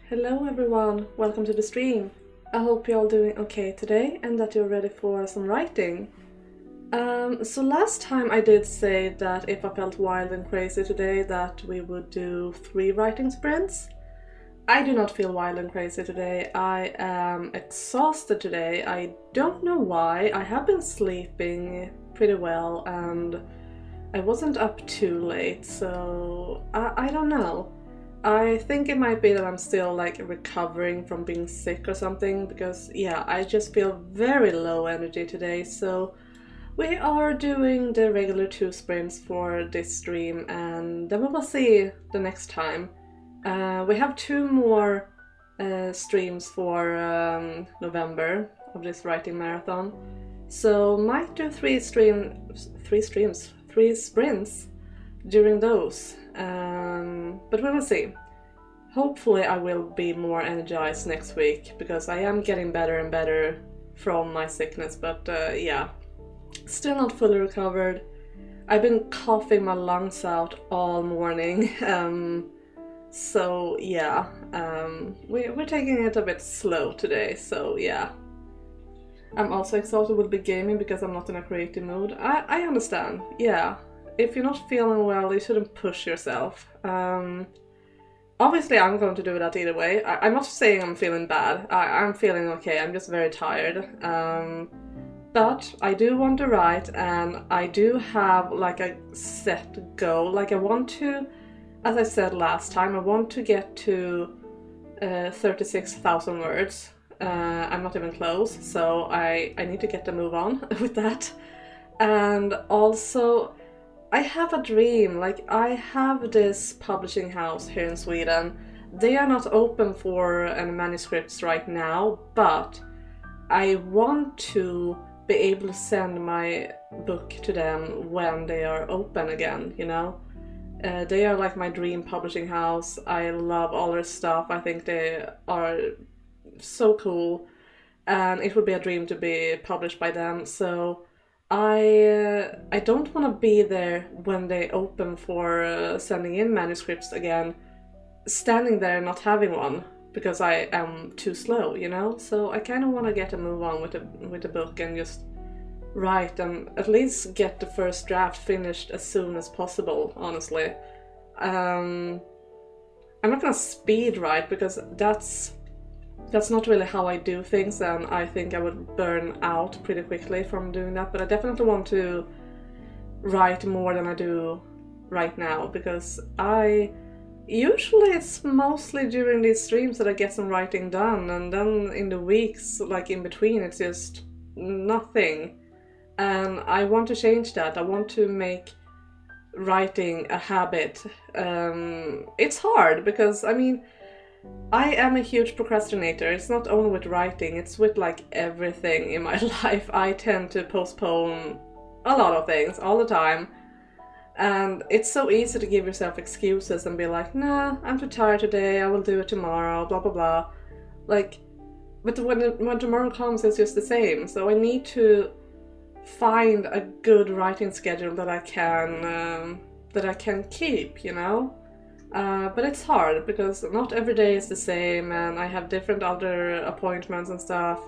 Hello everyone, welcome to the stream. I hope you're all doing okay today and that you're ready for some writing. So last time I did say that if I felt wild and crazy today that we would do 3 writing sprints. I do not feel wild and crazy today. I am exhausted today. I don't know why. I have been sleeping pretty well and I wasn't up too late, so I don't know. I think it might be that I'm still like recovering from being sick or something, because yeah, I just feel very low energy today. So we are doing the regular 2 sprints for this stream and then we will see the next time. We have 2 more streams for November of this writing marathon, so might do 3 sprints during those. But we will see. Hopefully I will be more energized next week, because I am getting better and better from my sickness, but yeah, still not fully recovered. I've been coughing my lungs out all morning, so yeah, we're taking it a bit slow today, so yeah. I'm also exhausted with the gaming because I'm not in a creative mood. I understand, yeah. If you're not feeling well, you shouldn't push yourself. Obviously, I'm going to do that either way. I'm not saying I'm feeling bad. I'm feeling okay. I'm just very tired. But I do want to write, and I do have like a set goal. Like I want to, as I said last time, I want to get to 36,000 words. I'm not even close, so I need to get the move on with that. And also, I have a dream. Like, I have this publishing house here in Sweden. They are not open for any manuscripts right now, but I want to be able to send my book to them when they are open again, you know? They are like my dream publishing house. I love all their stuff. I think they are so cool, and it would be a dream to be published by them. So I don't want to be there when they open for sending in manuscripts again, standing there not having one because I am too slow, you know? So I kind of want to get a move on with the book and just write and at least get the first draft finished as soon as possible, honestly. I'm not gonna speed write because that's not really how I do things, and I think I would burn out pretty quickly from doing that, but I definitely want to write more than I do right now, because usually it's mostly during these streams that I get some writing done, and then in the weeks like in between it's just nothing. And I want to change that. I want to make writing a habit. It's hard because, I mean, I am a huge procrastinator. It's not only with writing, it's with like everything in my life. I tend to postpone a lot of things all the time. And it's so easy to give yourself excuses and be like, nah, I'm too tired today, I will do it tomorrow, blah blah blah. Like, but when tomorrow comes, it's just the same. So I need to find a good writing schedule that I can keep, you know? But it's hard because not every day is the same, and I have different other appointments and stuff.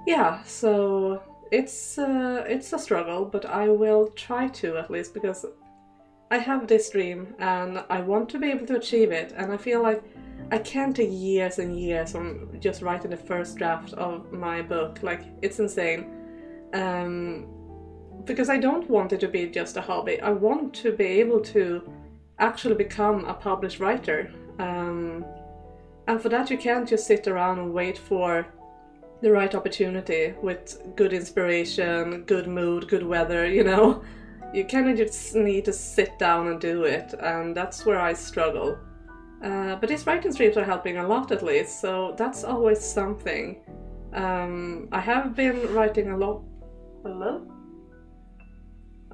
Yeah, so it's a struggle, but I will try to, at least, because I have this dream and I want to be able to achieve it, and I feel like I can't take years and years from just writing the first draft of my book. Like, it's insane. Because I don't want it to be just a hobby. I want to be able to actually become a published writer. And for that you can't just sit around and wait for the right opportunity with good inspiration, good mood, good weather, you know? You kind of just need to sit down and do it, and that's where I struggle. But these writing streams are helping a lot, at least, so that's always something. I have been writing a lot. Hello?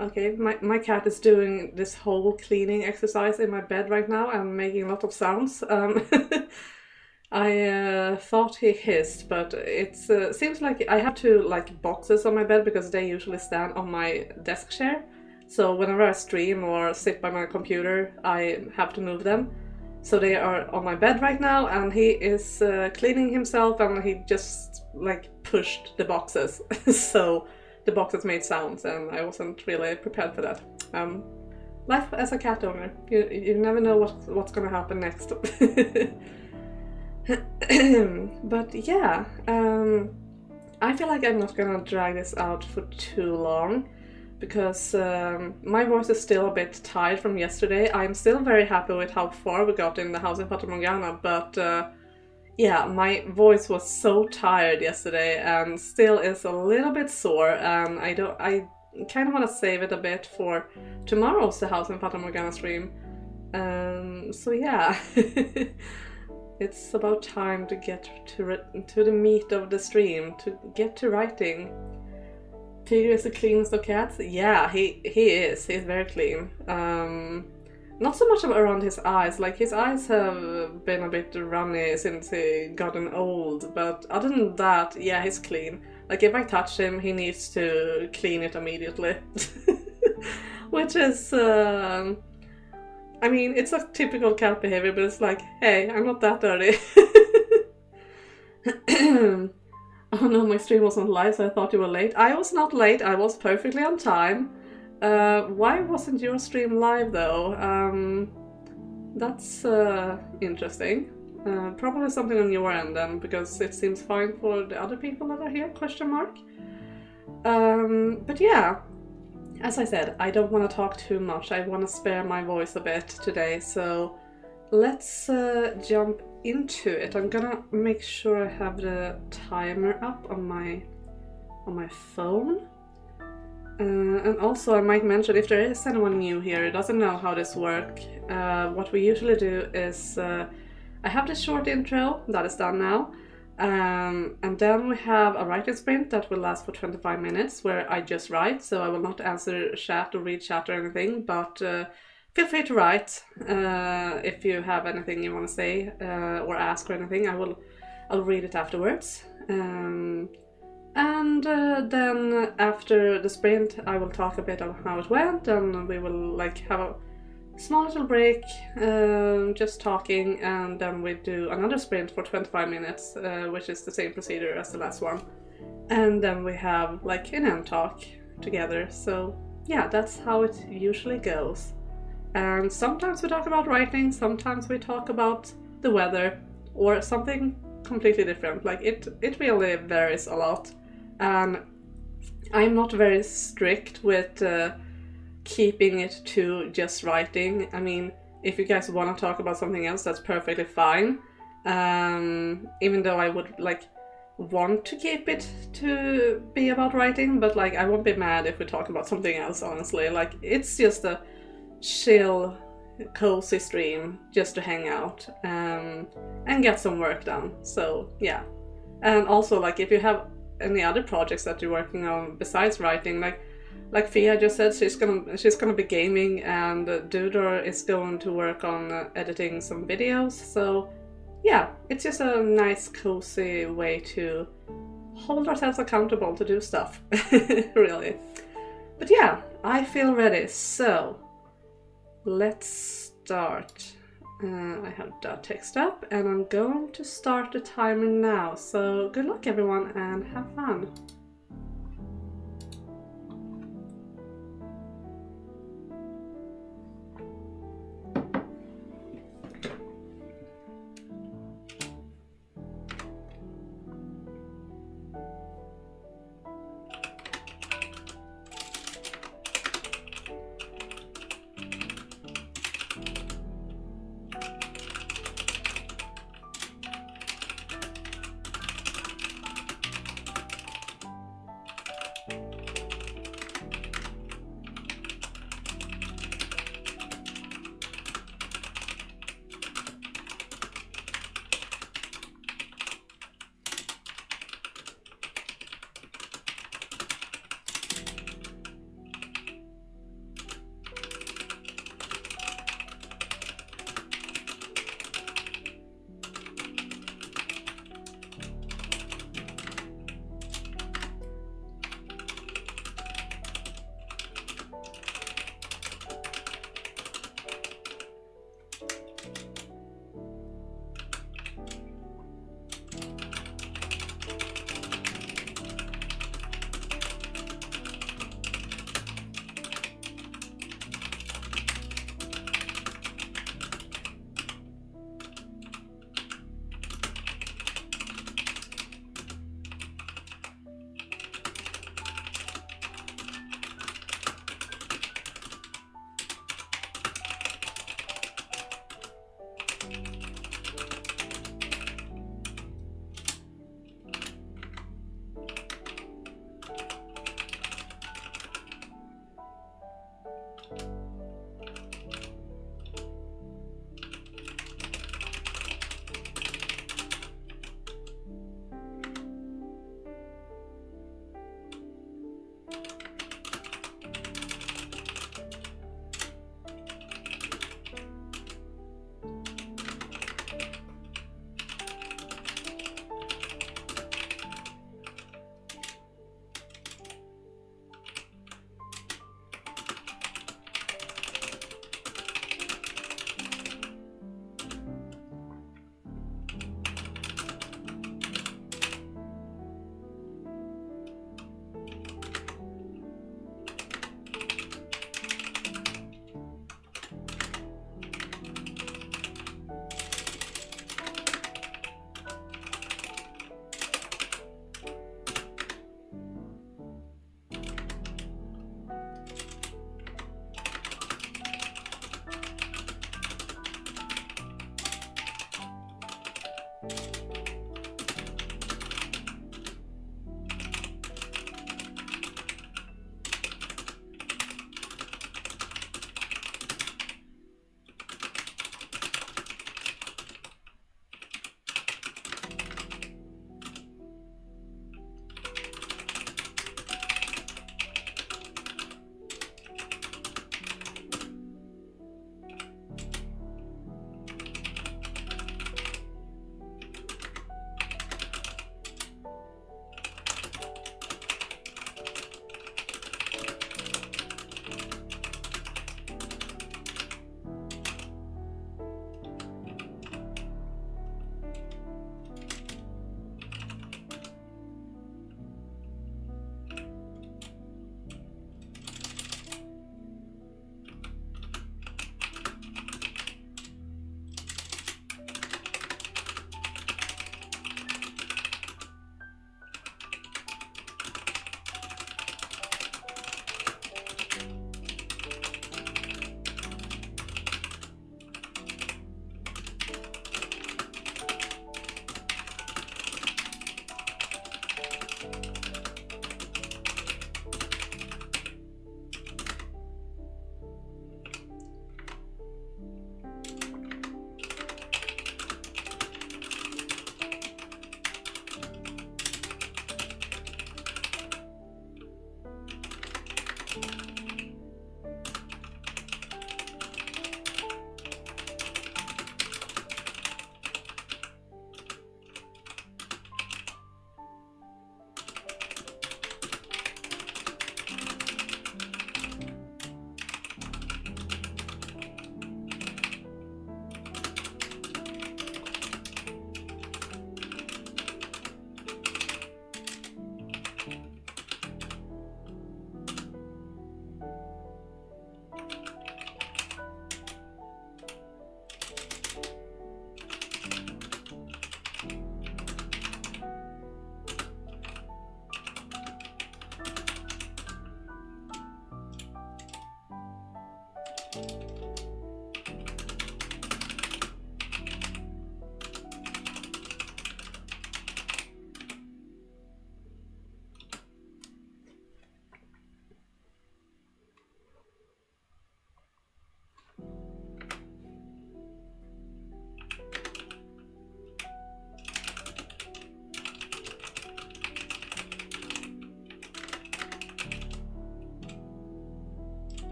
Okay, my cat is doing this whole cleaning exercise in my bed right now and making a lot of sounds. I thought he hissed, but it seems like I have 2 like boxes on my bed because they usually stand on my desk chair. So whenever I stream or sit by my computer, I have to move them. So they are on my bed right now, and he is cleaning himself, and he just like pushed the boxes. So the boxes made sounds, and I wasn't really prepared for that. Life as a cat owner, you never know what's gonna happen next. But yeah, I feel like I'm not gonna drag this out for too long, because my voice is still a bit tired from yesterday. I'm still very happy with how far we got in the house in Fata Morgana, but yeah, my voice was so tired yesterday and still is a little bit sore, and I kind of want to save it a bit for tomorrow's The House in Fata Morgana stream. So yeah, it's about time to get to the meat of the stream, to get to writing. Tigger is the cleanest of cats? Yeah, he is. He's very clean. Not so much around his eyes. Like, his eyes have been a bit runny since he gotten old, but other than that, yeah, he's clean. Like, if I touch him, he needs to clean it immediately. Which is, I mean, it's a typical cat behavior, but it's like, hey, I'm not that dirty. Oh no, my stream wasn't live, so I thought you were late. I was not late, I was perfectly on time. Why wasn't your stream live though? That's interesting. Probably something on your end then, because it seems fine for the other people that are here, question mark. But yeah, as I said, I don't want to talk too much. I want to spare my voice a bit today, so let's jump into it. I'm gonna make sure I have the timer up on my phone. And also I might mention, if there is anyone new here who doesn't know how this works, what we usually do is I have this short intro that is done now, and then we have a writing sprint that will last for 25 minutes where I just write, so I will not answer chat or read chat or anything, but feel free to write if you have anything you want to say or ask or anything. I'll read it afterwards. And then after the sprint I will talk a bit of how it went, and we will like have a small little break, just talking, and then we do another sprint for 25 minutes, which is the same procedure as the last one. And then we have like an end talk together. So yeah, that's how it usually goes. And sometimes we talk about writing, sometimes we talk about the weather, or something completely different. Like it really varies a lot. And I'm not very strict with keeping it to just writing. I mean, if you guys want to talk about something else, that's perfectly fine. Even though I would like want to keep it to be about writing, but like I won't be mad if we talk about something else, honestly. Like, it's just a chill, cozy stream just to hang out and get some work done. So yeah. And also, like, if you have any other projects that you're working on besides writing, like Fia just said, she's gonna be gaming, and Dudor is going to work on editing some videos. So yeah, it's just a nice cozy way to hold ourselves accountable to do stuff. Really. But yeah, I feel ready, so let's start. I have that text up, and I'm going to start the timer now. So good luck everyone, and have fun.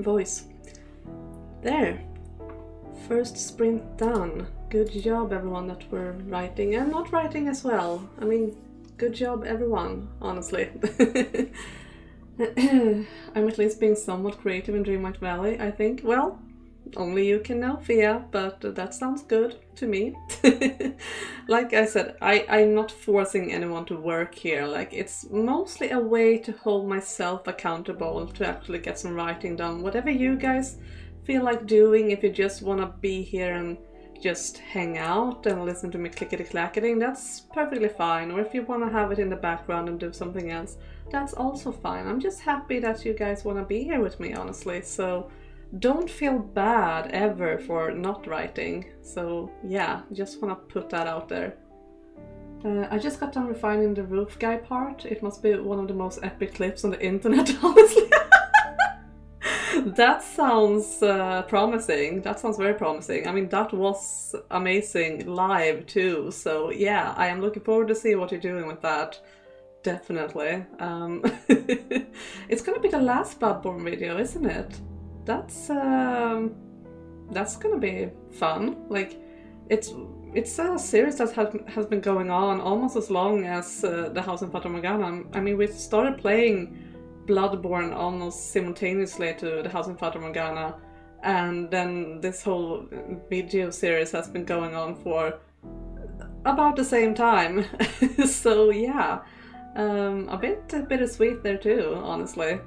voice. There. First sprint done. Good job everyone that were writing and not writing as well. I mean, good job everyone, honestly. I'm at least being somewhat creative in Dreamlight Valley, I think. Well, only you can know, Fia, but that sounds good to me. Like I said, I'm not forcing anyone to work here. Like, it's mostly a way to hold myself accountable to actually get some writing done. Whatever you guys feel like doing, if you just want to be here and just hang out and listen to me clickety-clacketing, that's perfectly fine. Or if you want to have it in the background and do something else, that's also fine. I'm just happy that you guys want to be here with me, honestly. So don't feel bad ever for not writing. So yeah, just want to put that out there. I just got done refining the roof guy part. It must be one of the most epic clips on the internet, honestly. That sounds promising. That sounds very promising. I mean, that was amazing live too. So yeah, I am looking forward to see what you're doing with that. Definitely. It's gonna be the last Bloodborne video, isn't it? That's gonna be fun. Like, it's a series that has been going on almost as long as the House in Fata Morgana. I mean, we started playing Bloodborne almost simultaneously to the House in Fata Morgana, and then this whole video series has been going on for about the same time. So yeah, a bit bittersweet there too, honestly.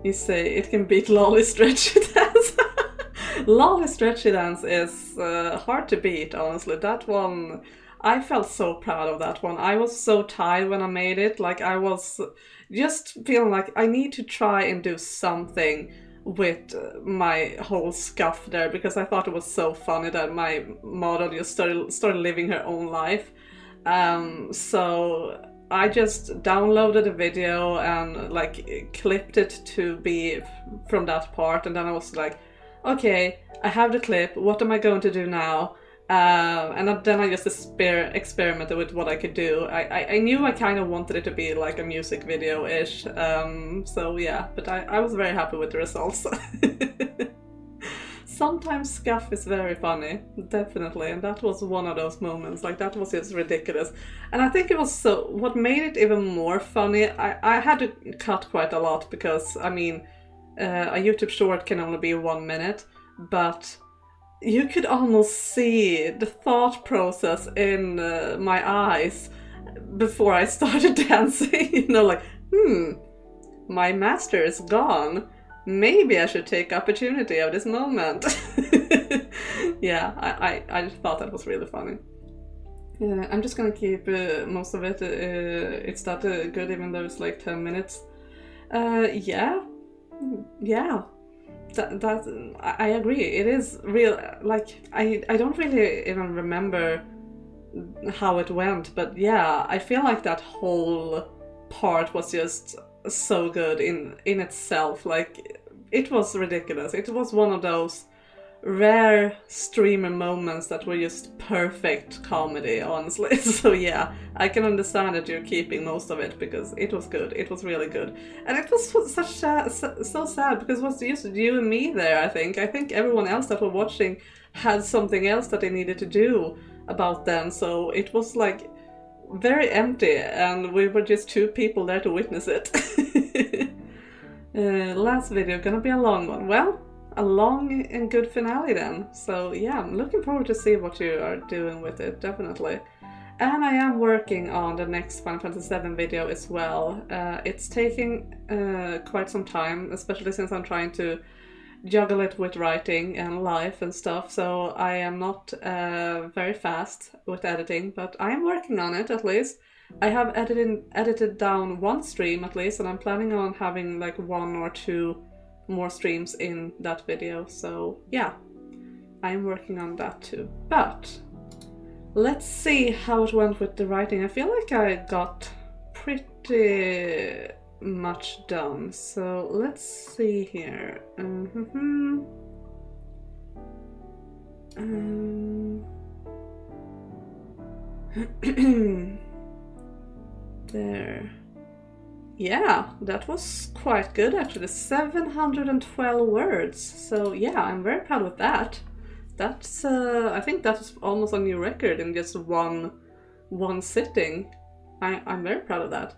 You say it can beat Lolly Stretchy Dance. Lolly Stretchy Dance is hard to beat, honestly. That one, I felt so proud of that one. I was so tired when I made it. Like, I was just feeling like I need to try and do something with my whole scuff there, because I thought it was so funny that my model just started living her own life. So I just downloaded a video and like clipped it to be from that part, and then I was like, okay, I have the clip, what am I going to do now? And then I just experimented with what I could do. I knew I kind of wanted it to be like a music video-ish, so yeah, but I was very happy with the results. Sometimes scuff is very funny, definitely, and that was one of those moments. Like, that was just ridiculous. And I think it was so, what made it even more funny, I had to cut quite a lot, because, I mean, a YouTube short can only be 1 minute, but you could almost see the thought process in my eyes before I started dancing. You know, like, my master is gone. Maybe I should take opportunity of this moment. Yeah, I just thought that was really funny. I'm just gonna keep most of it. It's that good, even though it's like 10 minutes. Yeah. That I agree. It is real. Like, I don't really even remember how it went, but yeah, I feel like that whole part was just so good in itself. Like, it was ridiculous. It was one of those rare streamer moments that were just perfect comedy, honestly. So yeah, I can understand that you're keeping most of it, because it was good. It was really good. And it was so sad, because it was just you and me there, I think. I think everyone else that were watching had something else that they needed to do about then, so it was like very empty, and we were just 2 people there to witness it. Last video, gonna be a long one. Well, a long and good finale then. So yeah, I'm looking forward to see what you are doing with it, definitely. And I am working on the next Final Fantasy VII video as well. It's taking quite some time, especially since I'm trying to juggle it with writing and life and stuff, so I am not very fast with editing, but I am working on it at least. I have edited down 1 stream at least, and I'm planning on having like 1 or 2 more streams in that video, so yeah, I'm working on that too. But let's see how it went with the writing. I feel like I got pretty much done, so let's see here. There. Yeah, that was quite good actually. 712 words. So yeah, I'm very proud of that. That's I think that's almost a new record in just one sitting. I'm very proud of that.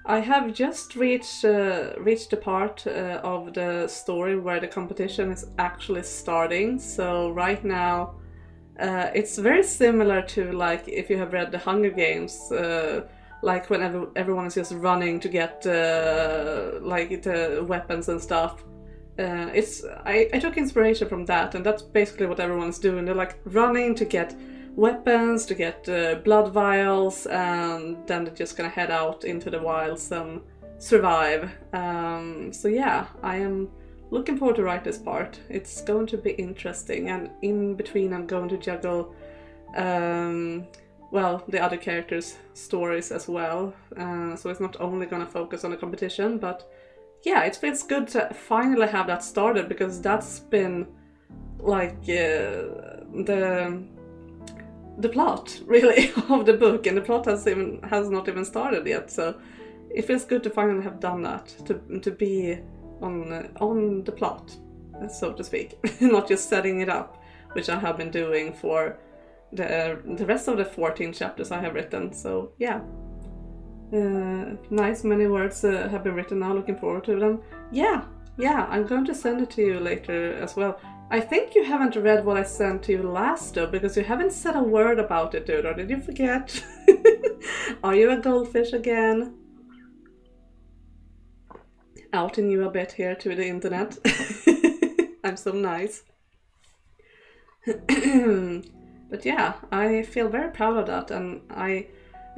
I have just reached the part of the story where the competition is actually starting. So right now, it's very similar to like if you have read the Hunger Games, like when everyone is just running to get like the weapons and stuff. I took inspiration from that, and that's basically what everyone's doing. They're like running to get weapons, to get blood vials, and then they're just gonna head out into the wilds and survive. So yeah, I am looking forward to write this part. It's going to be interesting, and in between I'm going to juggle well, the other characters' stories as well. So it's not only gonna focus on the competition, but yeah, it feels good to finally have that started, because that's been like the plot really of the book, and the plot has not even started yet. So it feels good to finally have done that, to be on the plot, so to speak, not just setting it up, which I have been doing for the rest of the 14 chapters I have written. So yeah. Nice, many words have been written now, looking forward to them. Yeah, I'm going to send it to you later as well. I think you haven't read what I sent to you last though, because you haven't said a word about it, dude, or did you forget? Are you a goldfish again? Outing you a bit here to the internet. I'm so nice. But yeah, I feel very proud of that, and I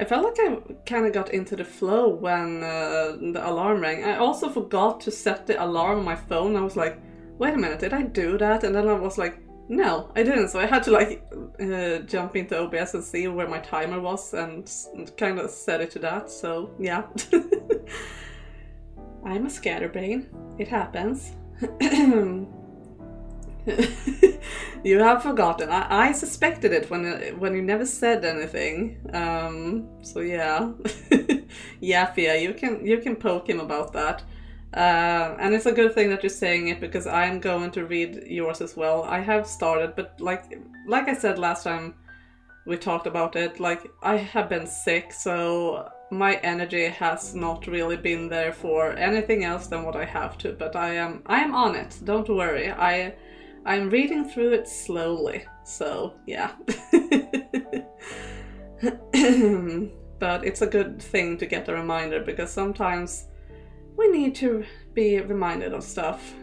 felt like I kind of got into the flow when the alarm rang. I also forgot to set the alarm on my phone. I was like, wait a minute, did I do that? And then I was like, no, I didn't. So I had to like jump into OBS and see where my timer was, and kind of set it to that. So yeah. I'm a scatterbrain. It happens. You have forgotten. I suspected it when you never said anything. So yeah, yeah, Fia, you can poke him about that. And it's a good thing that you're saying it, because I'm going to read yours as well. I have started, but like I said last time we talked about it, like I have been sick, so my energy has not really been there for anything else than what I have to. But I am on it. Don't worry. I'm reading through it slowly, so yeah. But it's a good thing to get a reminder, because sometimes we need to be reminded of stuff.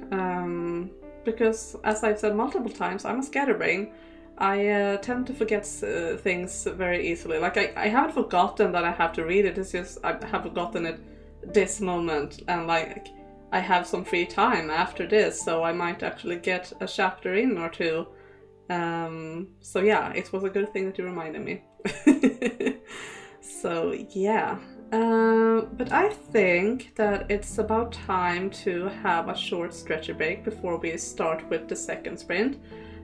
Because, as I've said multiple times, I'm a scatterbrain. I tend to forget things very easily. Like, I haven't forgotten that I have to read it, it's just I have forgotten it this moment, and like I have some free time after this, so I might actually get a chapter in or two. So yeah, it was a good thing that you reminded me. So yeah, but I think that it's about time to have a short stretcher break before we start with the second sprint,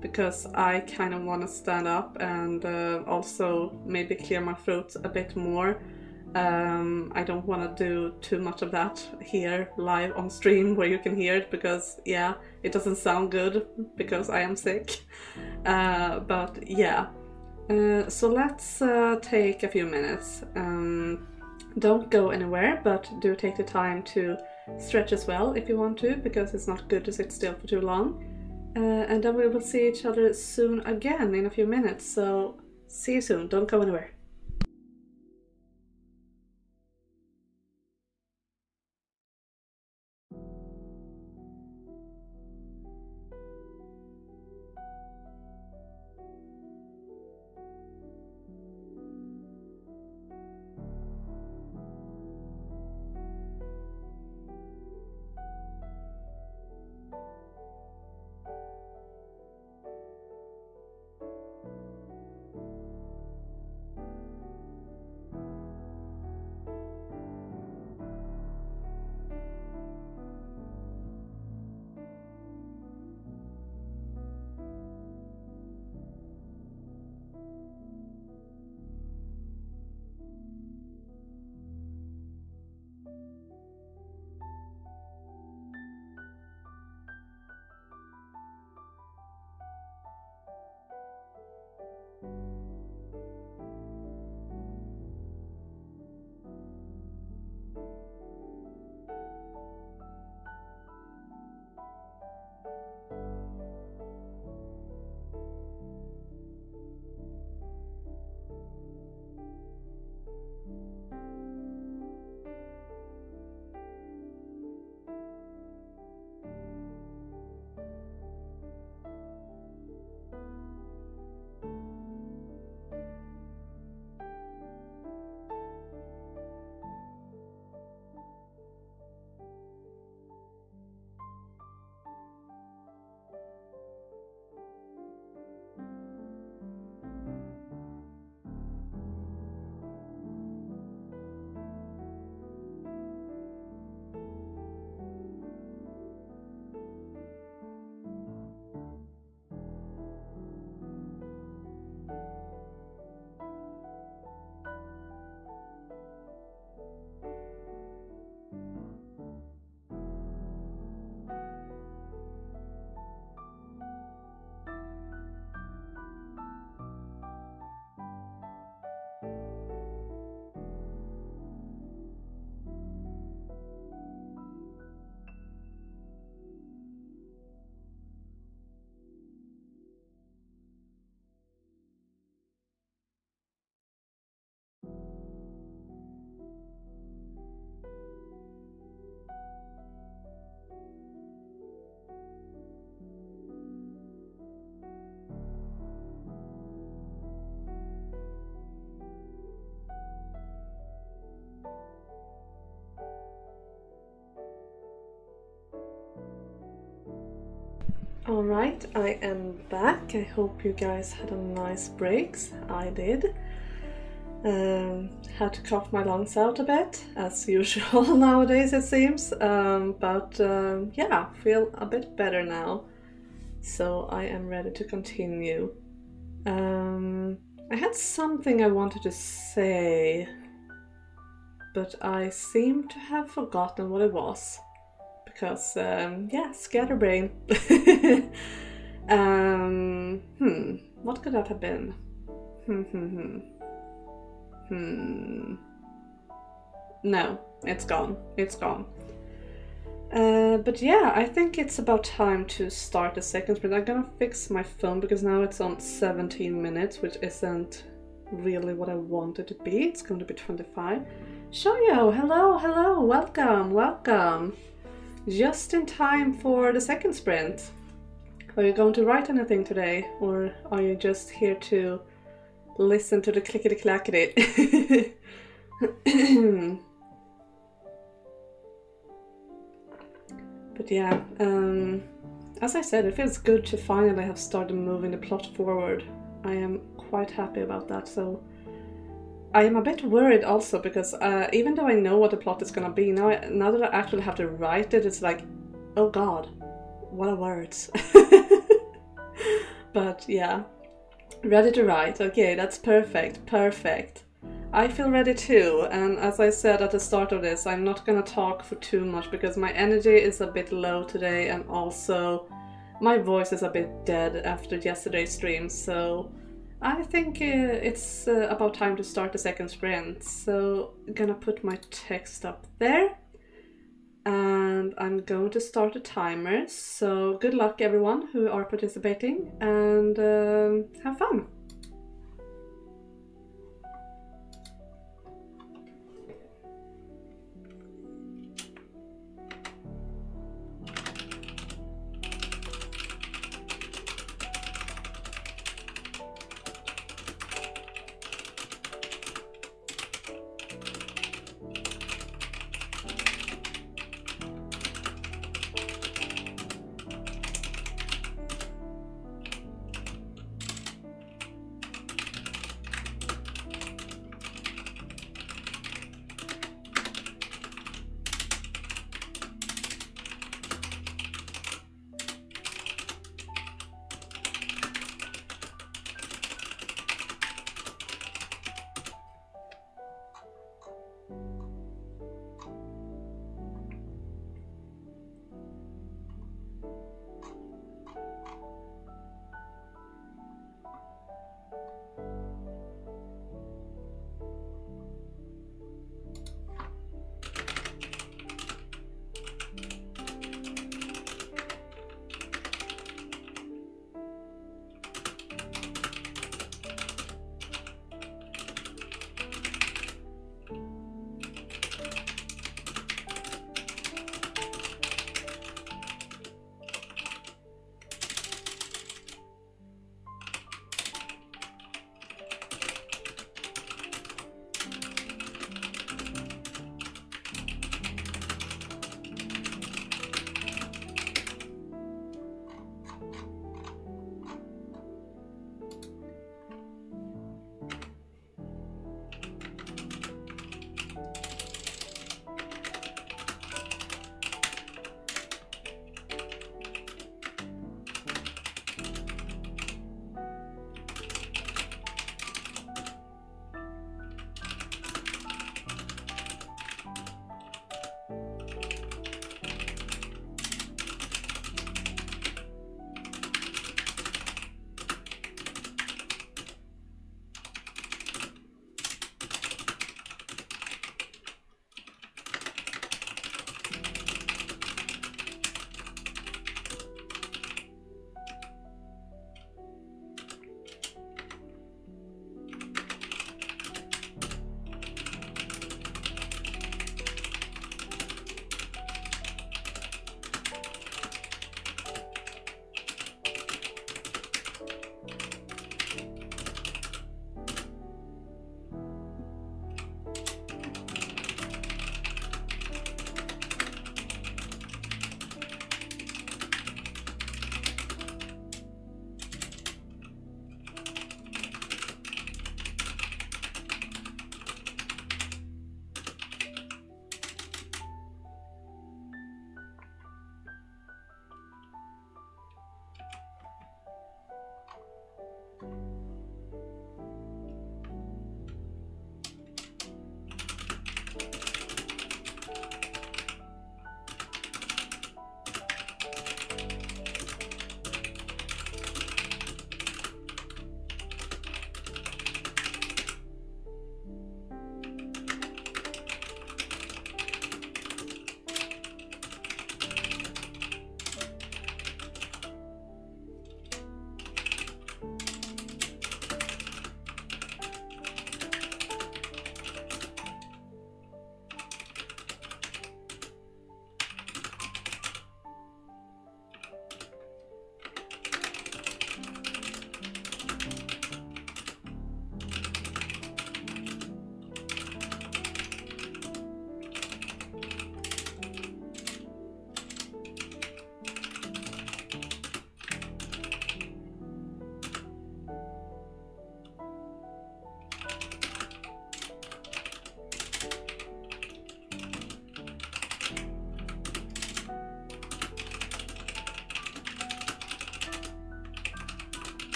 because I kind of want to stand up and also maybe clear my throat a bit more. I don't want to do too much of that here live on stream where you can hear it, because yeah, it doesn't sound good because I am sick. But yeah, so let's take a few minutes. Don't go anywhere, but do take the time to stretch as well if you want to, because it's not good to sit still for too long. And then we will see each other soon again in a few minutes, so see you soon, don't go anywhere. Alright, I am back. I hope you guys had a nice breaks. I did. Had to cough my lungs out a bit, as usual nowadays it seems. Yeah, feel a bit better now. So I am ready to continue. I had something I wanted to say, but I seem to have forgotten what it was. Because, yeah, scatterbrain. What could that have been? No, it's gone. It's gone. But yeah, I think it's about time to start the second sprint. I'm gonna fix my phone because now it's on 17 minutes, which isn't really what I want it to be. It's going to be 25. Shoyo, hello, welcome. Just in time for the second sprint. Are you going to write anything today, or are you just here to listen to the clickety clackety? But yeah, as I said, it feels good to finally have started moving the plot forward. I am quite happy about that. So I am a bit worried also because even though I know what the plot is gonna be, now that I actually have to write it, it's like, oh god, what are words? But yeah, ready to write. Okay, that's perfect. I feel ready too, and as I said at the start of this, I'm not gonna talk for too much because my energy is a bit low today, and also my voice is a bit dead after yesterday's stream, so I think it's about time to start the second sprint. So I'm gonna put my text up there and I'm going to start a timer. So good luck everyone who are participating, and have fun.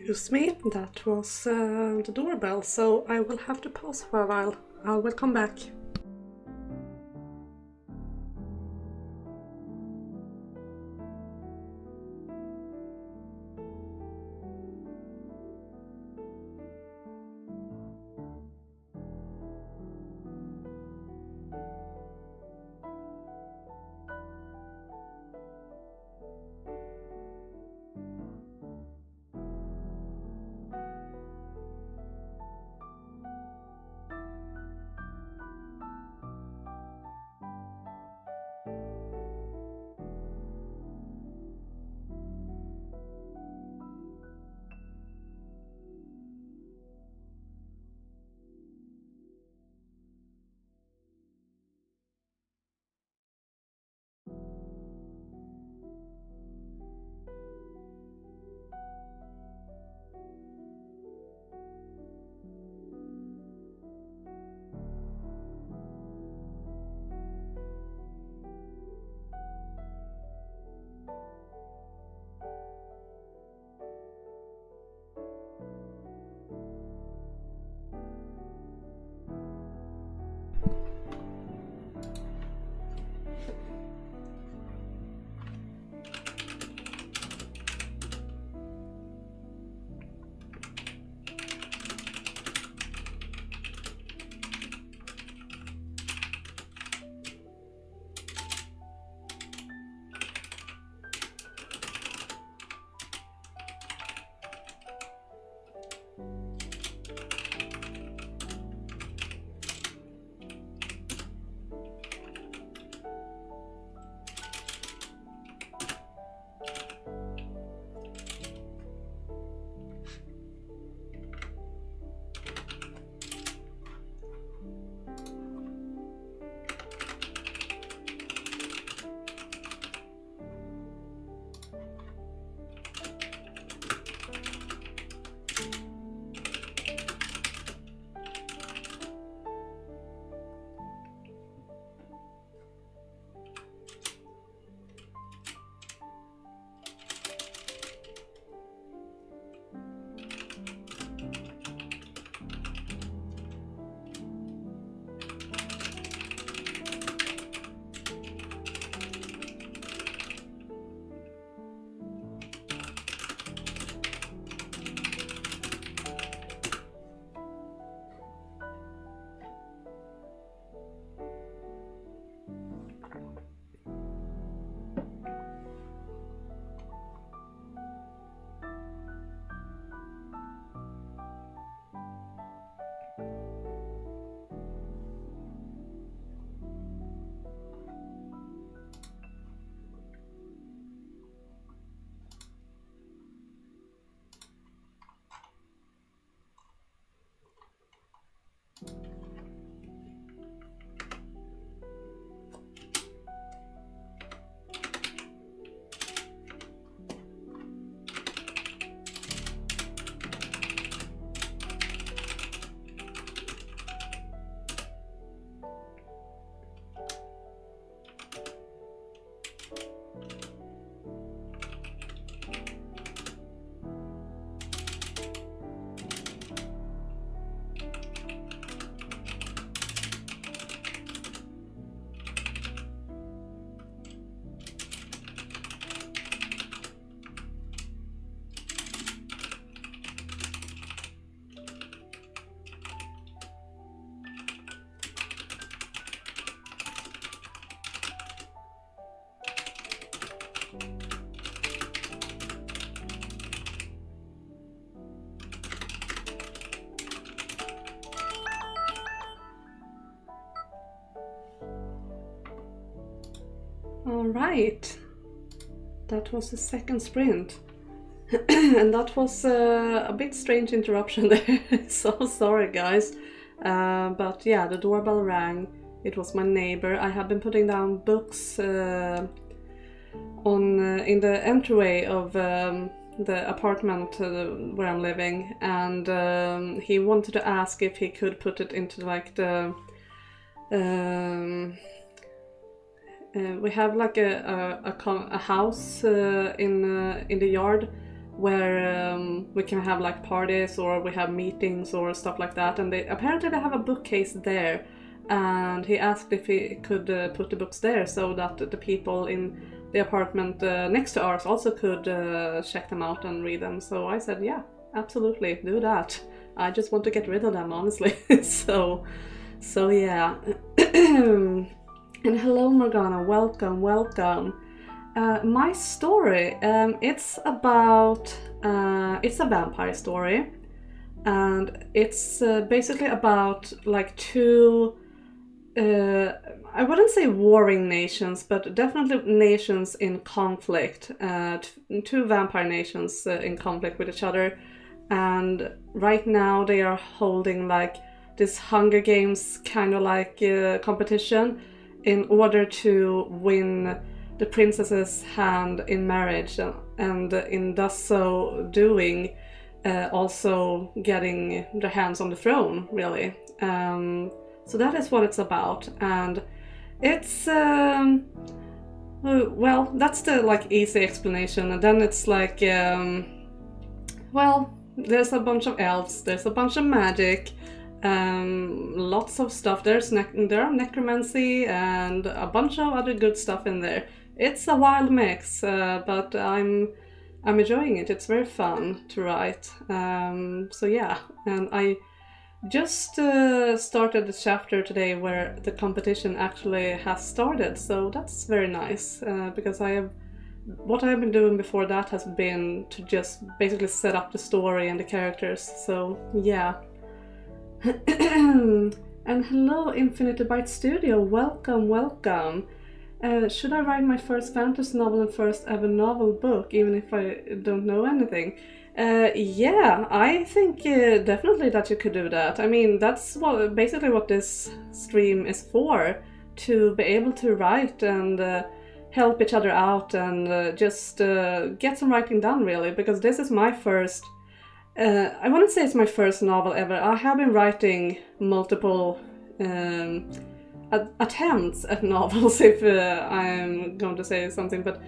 Excuse me, that was the doorbell, so I will have to pause for a while. I will come back. All right, that was the second sprint. And that was a bit strange interruption there. So sorry guys, but yeah, the doorbell rang. It was my neighbor. I have been putting down books in the entryway of the apartment where I'm living, and he wanted to ask if he could put it into like the we have like a house in the yard where we can have like parties or we have meetings or stuff like that, and they have a bookcase there, and he asked if he could put the books there so that the people in the apartment next to ours also could check them out and read them. So I said, yeah, absolutely, do that. I just want to get rid of them, honestly. so yeah. And hello Morgana, welcome. My story, it's a vampire story, and it's basically about like two, I wouldn't say warring nations, but definitely nations in conflict, two vampire nations in conflict with each other, and right now they are holding like this Hunger Games kind of like competition in order to win the princess's hand in marriage, and in thus so doing also getting their hands on the throne, really. So that is what it's about, and it's well, that's the like easy explanation, and then it's like well, there's a bunch of elves, there's a bunch of magic, lots of stuff. There are necromancy and a bunch of other good stuff in there. It's a wild mix, but I'm enjoying it. It's very fun to write. So yeah, and I just started the chapter today where the competition actually has started. So that's very nice, because what I've been doing before that has been to just basically set up the story and the characters. So yeah. And hello Infinity Byte Studio, welcome. Should I write my first fantasy novel and first ever novel book, even if I don't know anything? Yeah, I think definitely that you could do that. I mean, that's basically what this stream is for, to be able to write and help each other out and just get some writing done, really, because this is my first, I wouldn't say it's my first novel ever. I have been writing multiple attempts at novels, if I'm going to say something, but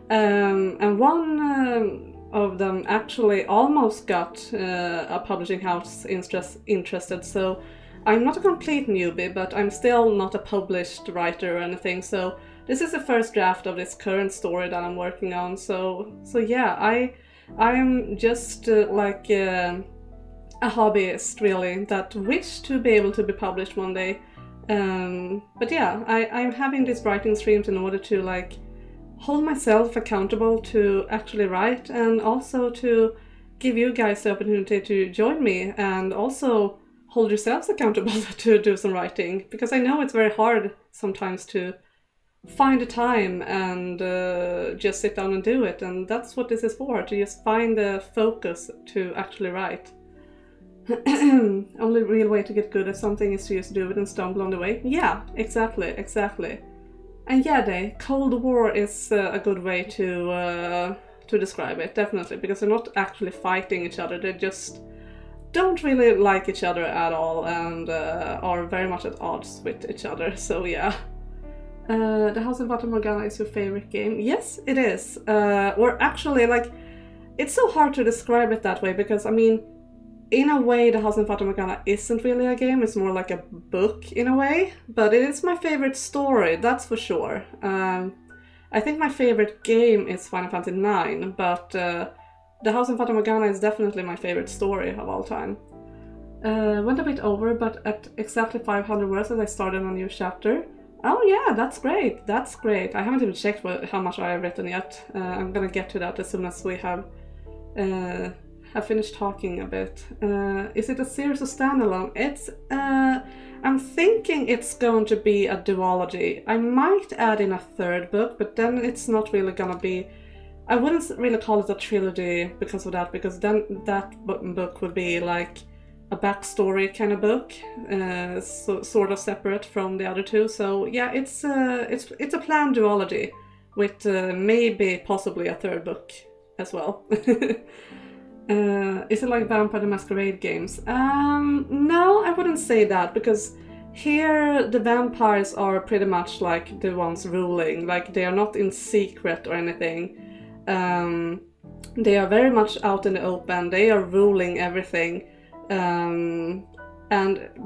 and one of them actually almost got a publishing house interested, so I'm not a complete newbie, but I'm still not a published writer or anything, so this is the first draft of this current story that I'm working on. So yeah, I'm just like a hobbyist, really, that wish to be able to be published one day. But yeah, I'm having these writing streams in order to like hold myself accountable to actually write, and also to give you guys the opportunity to join me, and also hold yourselves accountable to do some writing, because I know it's very hard sometimes to find the time and just sit down and do it, and that's what this is for, to just find the focus to actually write. Only real way to get good at something is to just do it and stumble on the way. Yeah, exactly. And yeah, the Cold War is a good way to describe it, definitely, because they're not actually fighting each other, they just don't really like each other at all, and are very much at odds with each other, so yeah. The House of Fata Morgana is your favorite game? Yes, it is. Or actually, like, it's so hard to describe it that way, because, I mean, in a way, The House of Fata Morgana isn't really a game, it's more like a book in a way, but it is my favorite story, that's for sure. I think my favorite game is Final Fantasy IX, but The House of Fata Morgana is definitely my favorite story of all time. Went a bit over, but at exactly 500 words I started a new chapter. Oh yeah, that's great. I haven't even checked how much I have written yet. I'm gonna get to that as soon as we have finished talking a bit. Is it a series or standalone? It's I'm thinking it's going to be a duology. I might add in a third book, but then it's not really gonna be, I wouldn't really call it a trilogy because of that, because then that book would be like a backstory kind of book, so sort of separate from the other two. So yeah, it's a planned duology with maybe possibly a third book as well. Is it like Vampire the Masquerade games? No, I wouldn't say that, because here the vampires are pretty much like the ones ruling, like they are not in secret or anything. They are very much out in the open. They are ruling everything. And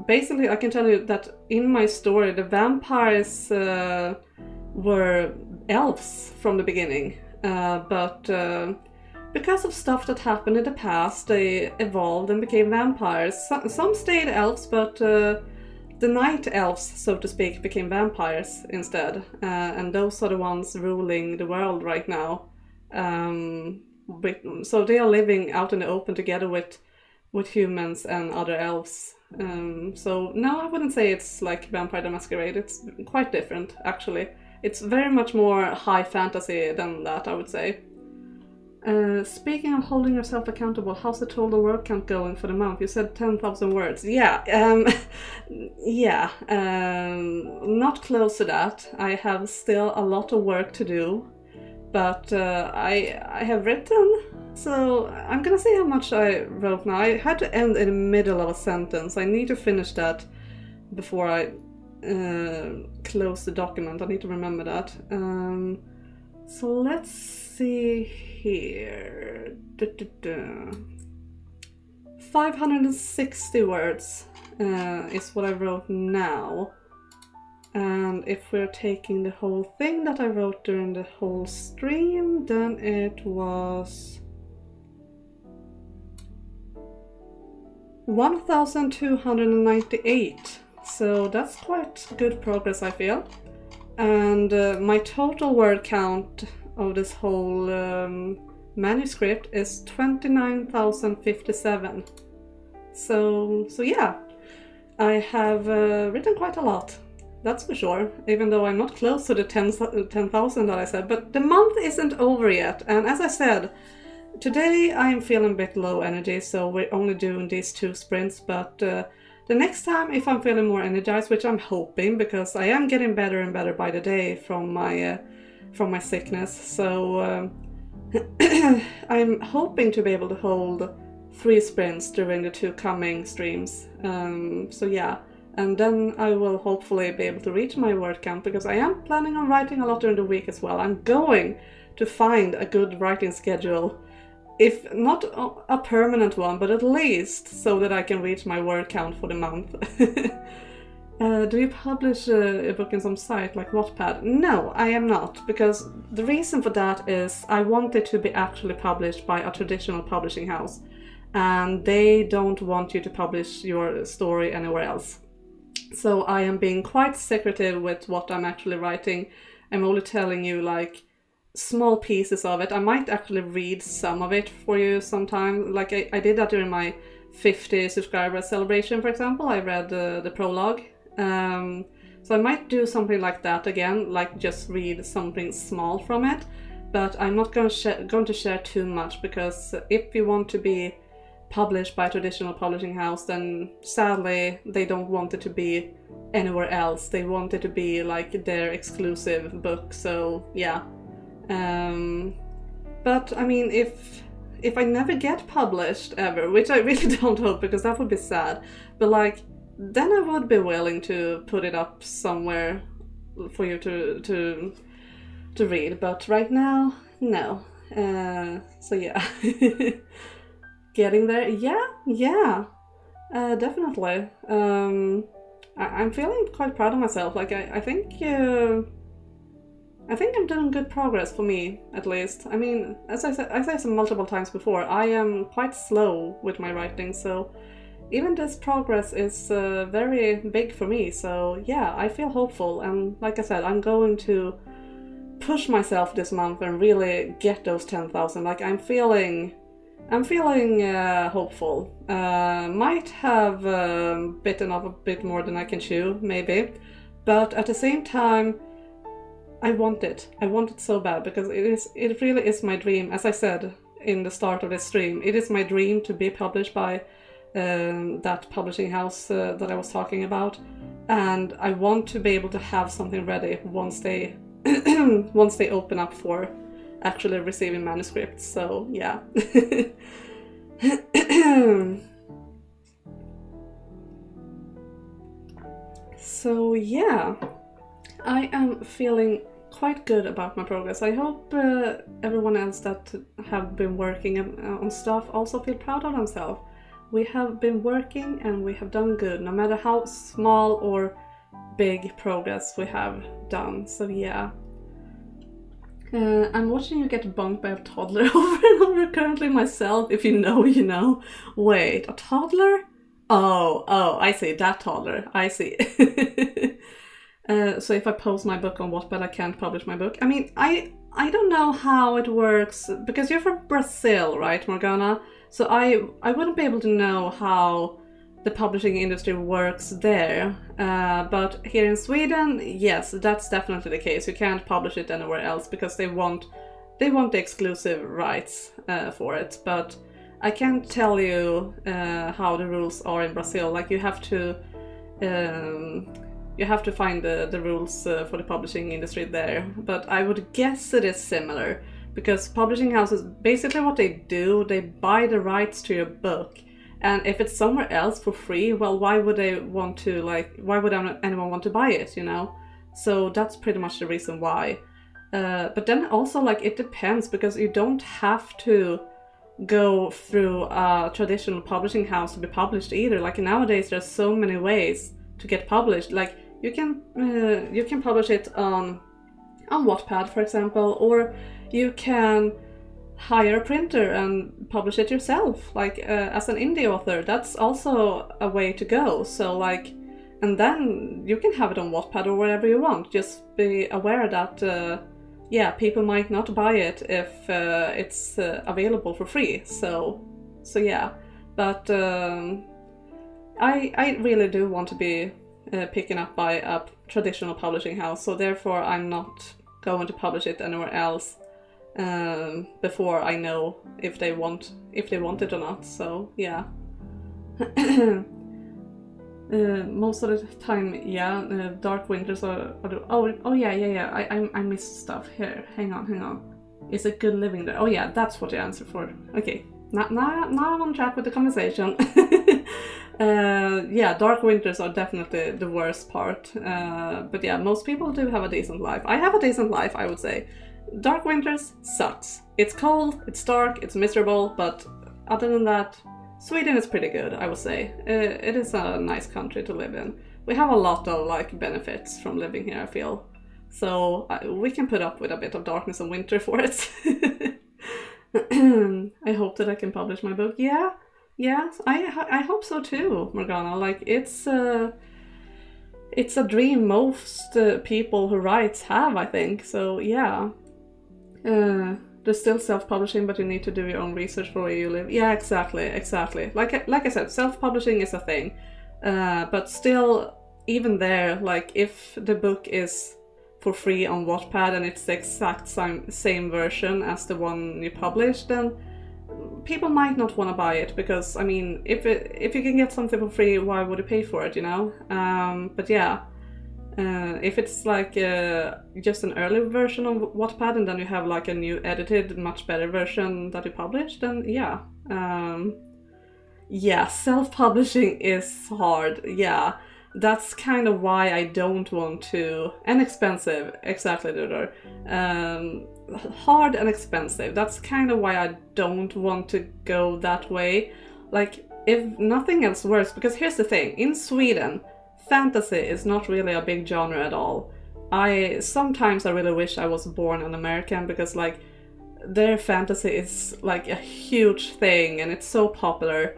basically, I can tell you that in my story, the vampires were elves from the beginning. But because of stuff that happened in the past, they evolved and became vampires. Some stayed elves, but the night elves, so to speak, became vampires instead. And those are the ones ruling the world right now. So they are living out in the open together with humans and other elves. So no, I wouldn't say it's like Vampire the Masquerade. It's quite different, actually. It's very much more high fantasy than that, I would say. Speaking of holding yourself accountable, how's the total word count going for the month? You said 10,000 words. Yeah, yeah, not close to that. I have still a lot of work to do, but I have written, so I'm gonna see how much I wrote now. I had to end in the middle of a sentence. I need to finish that before I close the document. I need to remember that. So let's see here. 560 words is what I wrote now. And if we're taking the whole thing that I wrote during the whole stream, then it was 1,298. So that's quite good progress, I feel. And my total word count of this whole manuscript is 29,057. So yeah, I have written quite a lot. That's for sure, even though I'm not close to the 10,000 that I said. But the month isn't over yet, and as I said, today I'm feeling a bit low energy, so we're only doing these 2 sprints, but the next time, if I'm feeling more energized, which I'm hoping, because I am getting better and better by the day from my sickness, so I'm hoping to be able to hold 3 sprints during the 2 coming streams. So yeah. And then I will hopefully be able to reach my word count, because I am planning on writing a lot during the week as well. I'm going to find a good writing schedule, if not a permanent one, but at least so that I can reach my word count for the month. Do you publish a book in some site like Wattpad? No, I am not, because the reason for that is I want it to be actually published by a traditional publishing house, and they don't want you to publish your story anywhere else. So I am being quite secretive with what I'm actually writing. I'm only telling you like small pieces of it. I might actually read some of it for you sometime. Like I did that during my 50 subscriber celebration, for example. I read the prologue. So I might do something like that again, like just read something small from it. But I'm not going to share too much, because if you want to be published by a traditional publishing house, then sadly they don't want it to be anywhere else. They want it to be like their exclusive book. So yeah, but I mean, if I never get published ever, which I really don't hope, because that would be sad, but like then I would be willing to put it up somewhere for you to read, but right now, no. So yeah. Getting there, yeah, definitely. I'm feeling quite proud of myself. Like I think I'm doing good progress, for me at least. I mean, as I said multiple times before, I am quite slow with my writing, so even this progress is very big for me. So yeah, I feel hopeful, and like I said, I'm going to push myself this month and really get those 10,000. Like I'm feeling hopeful. Might have bitten off a bit more than I can chew, maybe, but at the same time, I want it so bad, because it really is my dream. As I said in the start of this stream, it is my dream to be published by that publishing house that I was talking about, and I want to be able to have something ready once they once they open up for actually receiving manuscripts. So yeah. So yeah, I am feeling quite good about my progress. I hope everyone else that have been working on stuff also feel proud of themselves. We have been working and we have done good, no matter how small or big progress we have done. So yeah. I'm watching you get bumped by a toddler over and over currently myself. If you know, you know. Wait, a toddler? Oh, I see, that toddler. I see. So if I post my book on Wattpad, I can't publish my book. I mean, I don't know how it works, because you're from Brazil, right, Morgana? So I wouldn't be able to know how the publishing industry works there. But here in Sweden, yes, that's definitely the case. You can't publish it anywhere else because they want the exclusive rights for it. But I can't tell you how the rules are in Brazil. Like you have to find the rules for the publishing industry there. But I would guess it is similar, because publishing houses, basically what they do, they buy the rights to your book. And if it's somewhere else for free, well, why would anyone want to buy it, you know? So that's pretty much the reason why. But then also, like, it depends, because you don't have to go through a traditional publishing house to be published either. Like nowadays, there's so many ways to get published. Like you can publish it on Wattpad, for example, or you can hire a printer and publish it yourself, like as an indie author. That's also a way to go. So like, and then you can have it on Wattpad or wherever you want. Just be aware that people might not buy it if it's available for free. So yeah, but I really do want to be picking up by a traditional publishing house. So therefore, I'm not going to publish it anywhere else before I know if they want it or not. So yeah. Most of the time, dark winters are I missed stuff here. Hang on. Is it good living there? Oh yeah, that's what the answer for. Okay, now I'm on track with the conversation. Dark winters are definitely the worst part. But yeah, most people do have a decent life. I have a decent life, I would say. Dark winters sucks. It's cold, it's dark, it's miserable, but other than that, Sweden is pretty good, I would say. It is a nice country to live in. We have a lot of like benefits from living here, I feel. So we can put up with a bit of darkness and winter for it. I hope that I can publish my book. Yeah, I hope so too, Morgana. Like it's a dream most people who write have, I think. So yeah. There's still self-publishing, but you need to do your own research for where you live. Yeah, exactly. Like I said, self-publishing is a thing. But still, even there, like if the book is for free on Wattpad and it's the exact same version as the one you published, then people might not want to buy it, because I mean, if you can get something for free, why would you pay for it, you know? But yeah. If it's like just an early version of Wattpad and then you have like a new edited, much better version that you published, then yeah. Self-publishing is hard. Yeah, that's kind of why I don't want to. And expensive, exactly, Dudar. Hard and expensive. That's kind of why I don't want to go that way. Like, if nothing else works, because here's the thing, in Sweden, fantasy is not really a big genre at all. Sometimes I really wish I was born an American, because like their fantasy is like a huge thing and it's so popular,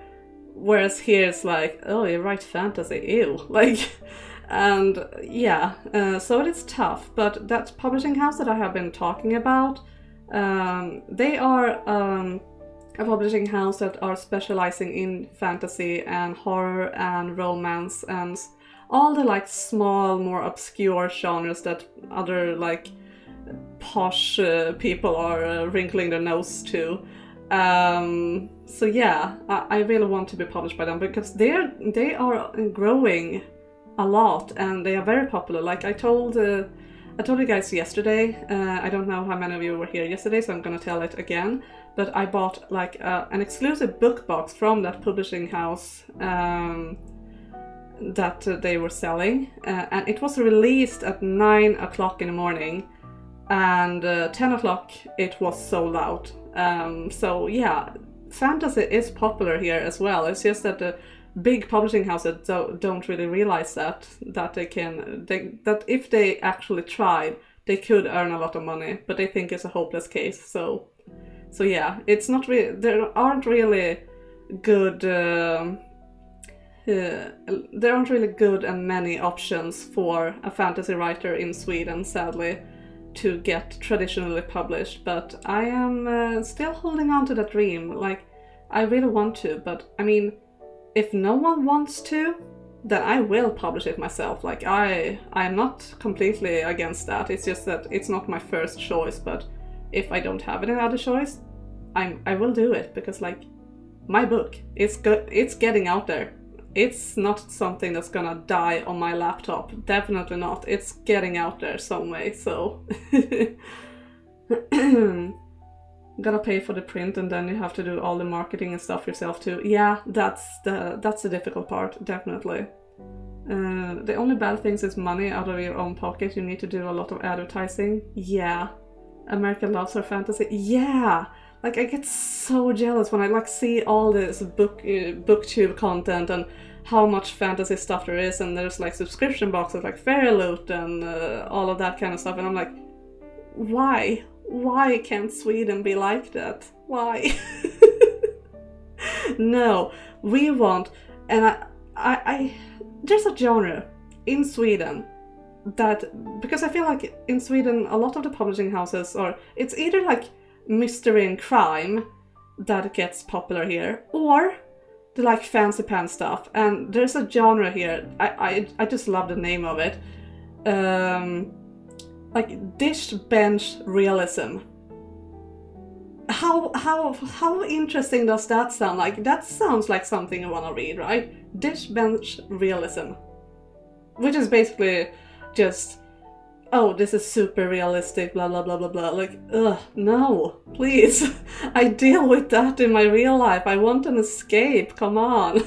whereas here it's like, oh, you write fantasy, ew, like, and yeah, so it is tough. But that publishing house that I have been talking about, they are a publishing house that are specializing in fantasy and horror and romance and all the like small, more obscure genres that other like posh people are wrinkling their nose to. So yeah, I really want to be published by them, because they are growing a lot and they are very popular. Like I told you guys yesterday, I don't know how many of you were here yesterday, so I'm gonna tell it again, but I bought like an exclusive book box from that publishing house that they were selling, and it was released at 9 o'clock in the morning, and 10 o'clock it was sold out. So yeah, fantasy is popular here as well. It's just that the big publishing houses don't really realize that that if they actually tried, they could earn a lot of money, but they think it's a hopeless case. So yeah, it's not really, there aren't really good there aren't really good and many options for a fantasy writer in Sweden, sadly, to get traditionally published. But I am still holding on to that dream. Like, I really want to, but I mean, if no one wants to, then I will publish it myself. Like, I'm not completely against that. It's just that it's not my first choice, but if I don't have any other choice, I will do it, because like, my book, it's getting out there. It's not something that's gonna die on my laptop. Definitely not. It's getting out there some way, so gotta pay for the print, and then you have to do all the marketing and stuff yourself too. Yeah, that's the difficult part, definitely. The only bad things is money out of your own pocket. You need to do a lot of advertising. Yeah. America loves her fantasy. Yeah. Like, I get so jealous when I like see all this booktube content and how much fantasy stuff there is, and there's like subscription boxes like Fairy Loot and all of that kind of stuff, and I'm like, why can't Sweden be like that? Why? No, we want, and I there's a genre in Sweden that, because I feel like in Sweden a lot of the publishing houses are, it's either like mystery and crime that gets popular here, or the like fancy pants stuff. And there's a genre here, I just love the name of it, like dish bench realism. How interesting does that sound? Like, that sounds like something you want to read, right? Dish bench realism, which is basically just, oh, this is super realistic, blah blah blah blah blah. Like, ugh, no, please. I deal with that in my real life. I want an escape, come on.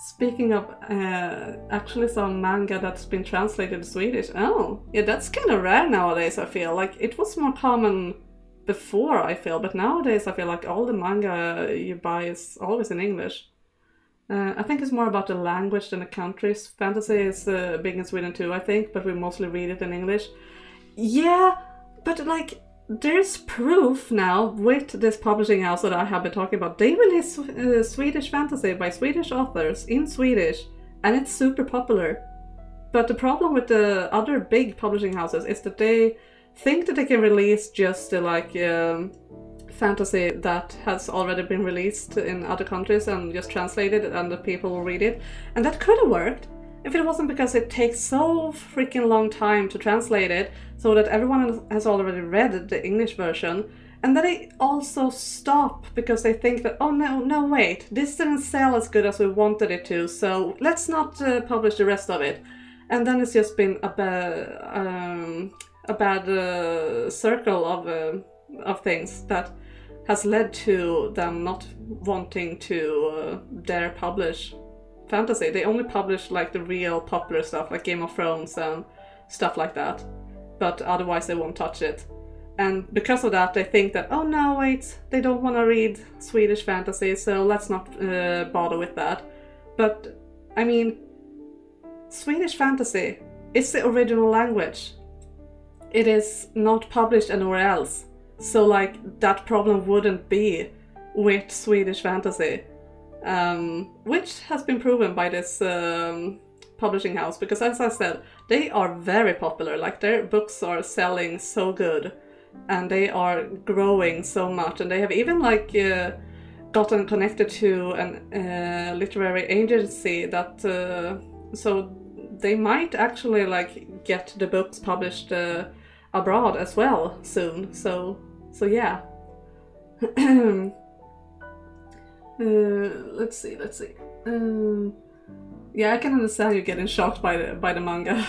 Speaking of, actually some manga that's been translated to Swedish. Oh, yeah, that's kind of rare nowadays, I feel. Like, it was more common before, I feel, but nowadays I feel like all the manga you buy is always in English. I think it's more about the language than the countries. Fantasy is big in Sweden too, I think, but we mostly read it in English. Yeah, but like, there's proof now with this publishing house that I have been talking about. They release Swedish fantasy by Swedish authors in Swedish, and it's super popular. But the problem with the other big publishing houses is that they think that they can release just like fantasy that has already been released in other countries and just translate it and the people will read it. And that could have worked if it wasn't because it takes so freaking long time to translate it, so that everyone has already read the English version, and then they also stop because they think that, oh no wait, this didn't sell as good as we wanted it to, so let's not publish the rest of it. And then it's just been a bad circle of things that has led to them not wanting to dare publish fantasy. They only publish like the real popular stuff, like Game of Thrones and stuff like that, but otherwise they won't touch it. And because of that, they think that, oh no, wait, they don't want to read Swedish fantasy, so let's not bother with that. But I mean, Swedish fantasy is the original language. It is not published anywhere else. So like, that problem wouldn't be with Swedish fantasy, which has been proven by this publishing house, because as I said, they are very popular. Like, their books are selling so good and they are growing so much, and they have even like gotten connected to an literary agency that so they might actually like get the books published abroad as well soon. So yeah. Let's see. Yeah, I can understand you getting shocked by the manga,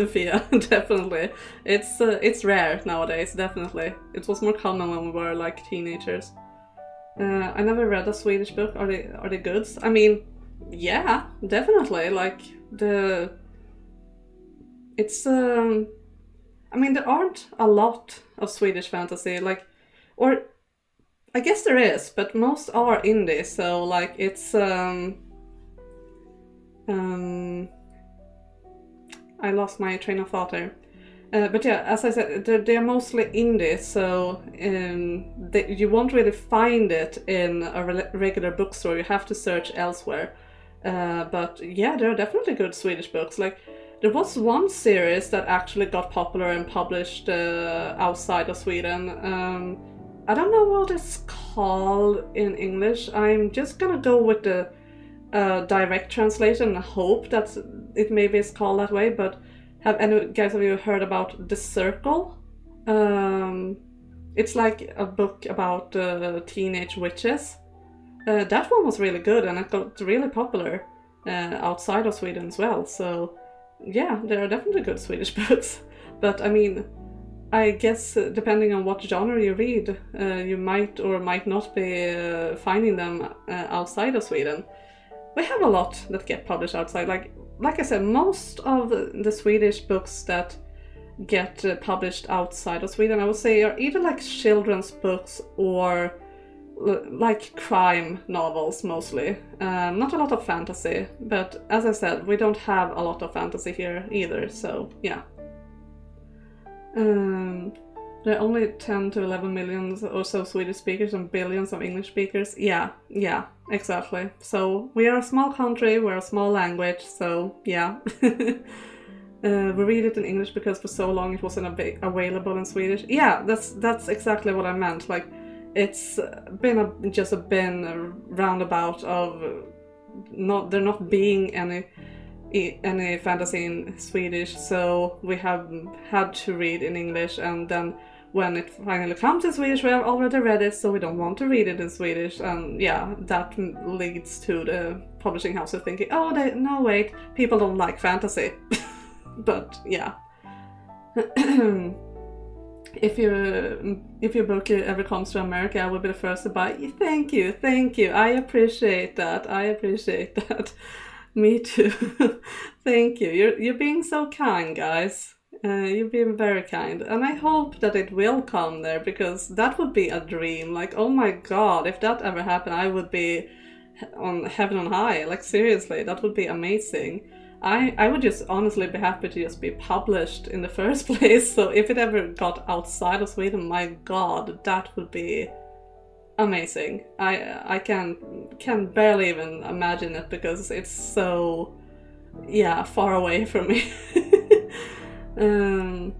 Fia. Definitely, it's rare nowadays. Definitely, it was more common when we were like teenagers. I never read a Swedish book. Are they good? I mean, yeah, definitely. Like, it's I mean, there aren't a lot of Swedish fantasy, like, or I guess there is, but most are indie, so like it's I lost my train of thought there. But yeah, as I said, they're mostly indie, so you won't really find it in a regular bookstore. You have to search elsewhere. But yeah, there are definitely good Swedish books. Like, there was one series that actually got popular and published outside of Sweden. I don't know what it's called in English. I'm just gonna go with the direct translation and hope that it maybe is called that way. But have you heard about The Circle? It's like a book about teenage witches. That one was really good, and it got really popular outside of Sweden as well. So yeah, there are definitely good Swedish books. But I mean, I guess depending on what genre you read, you might or might not be finding them outside of Sweden. We have a lot that get published outside. Like I said, most of the Swedish books that get published outside of Sweden, I would say, are either like children's books or like crime novels mostly. Not a lot of fantasy, but as I said, we don't have a lot of fantasy here either, so yeah. There are only 10 to 11 million or so Swedish speakers and billions of English speakers. Yeah, exactly. So we are a small country, we're a small language, so yeah. We read it in English because for so long it wasn't available in Swedish. Yeah, that's exactly what I meant. Like, it's been just a roundabout of there not being any fantasy in Swedish, so we have had to read in English, and then when it finally comes in Swedish, we have already read it, so we don't want to read it in Swedish, and yeah, that leads to the publishing houses thinking, oh, no wait, people don't like fantasy. But yeah. If your book ever comes to America, I will be the first to buy. Thank you. I appreciate that. Me too. Thank you. You're being so kind, guys. You're being very kind, and I hope that it will come there, because that would be a dream. Like, oh my god, if that ever happened, I would be on heaven on high. Like, seriously, that would be amazing. I would just honestly be happy to just be published in the first place. So if it ever got outside of Sweden, my god, that would be amazing. I can barely even imagine it, because it's so, yeah, far away from me. Do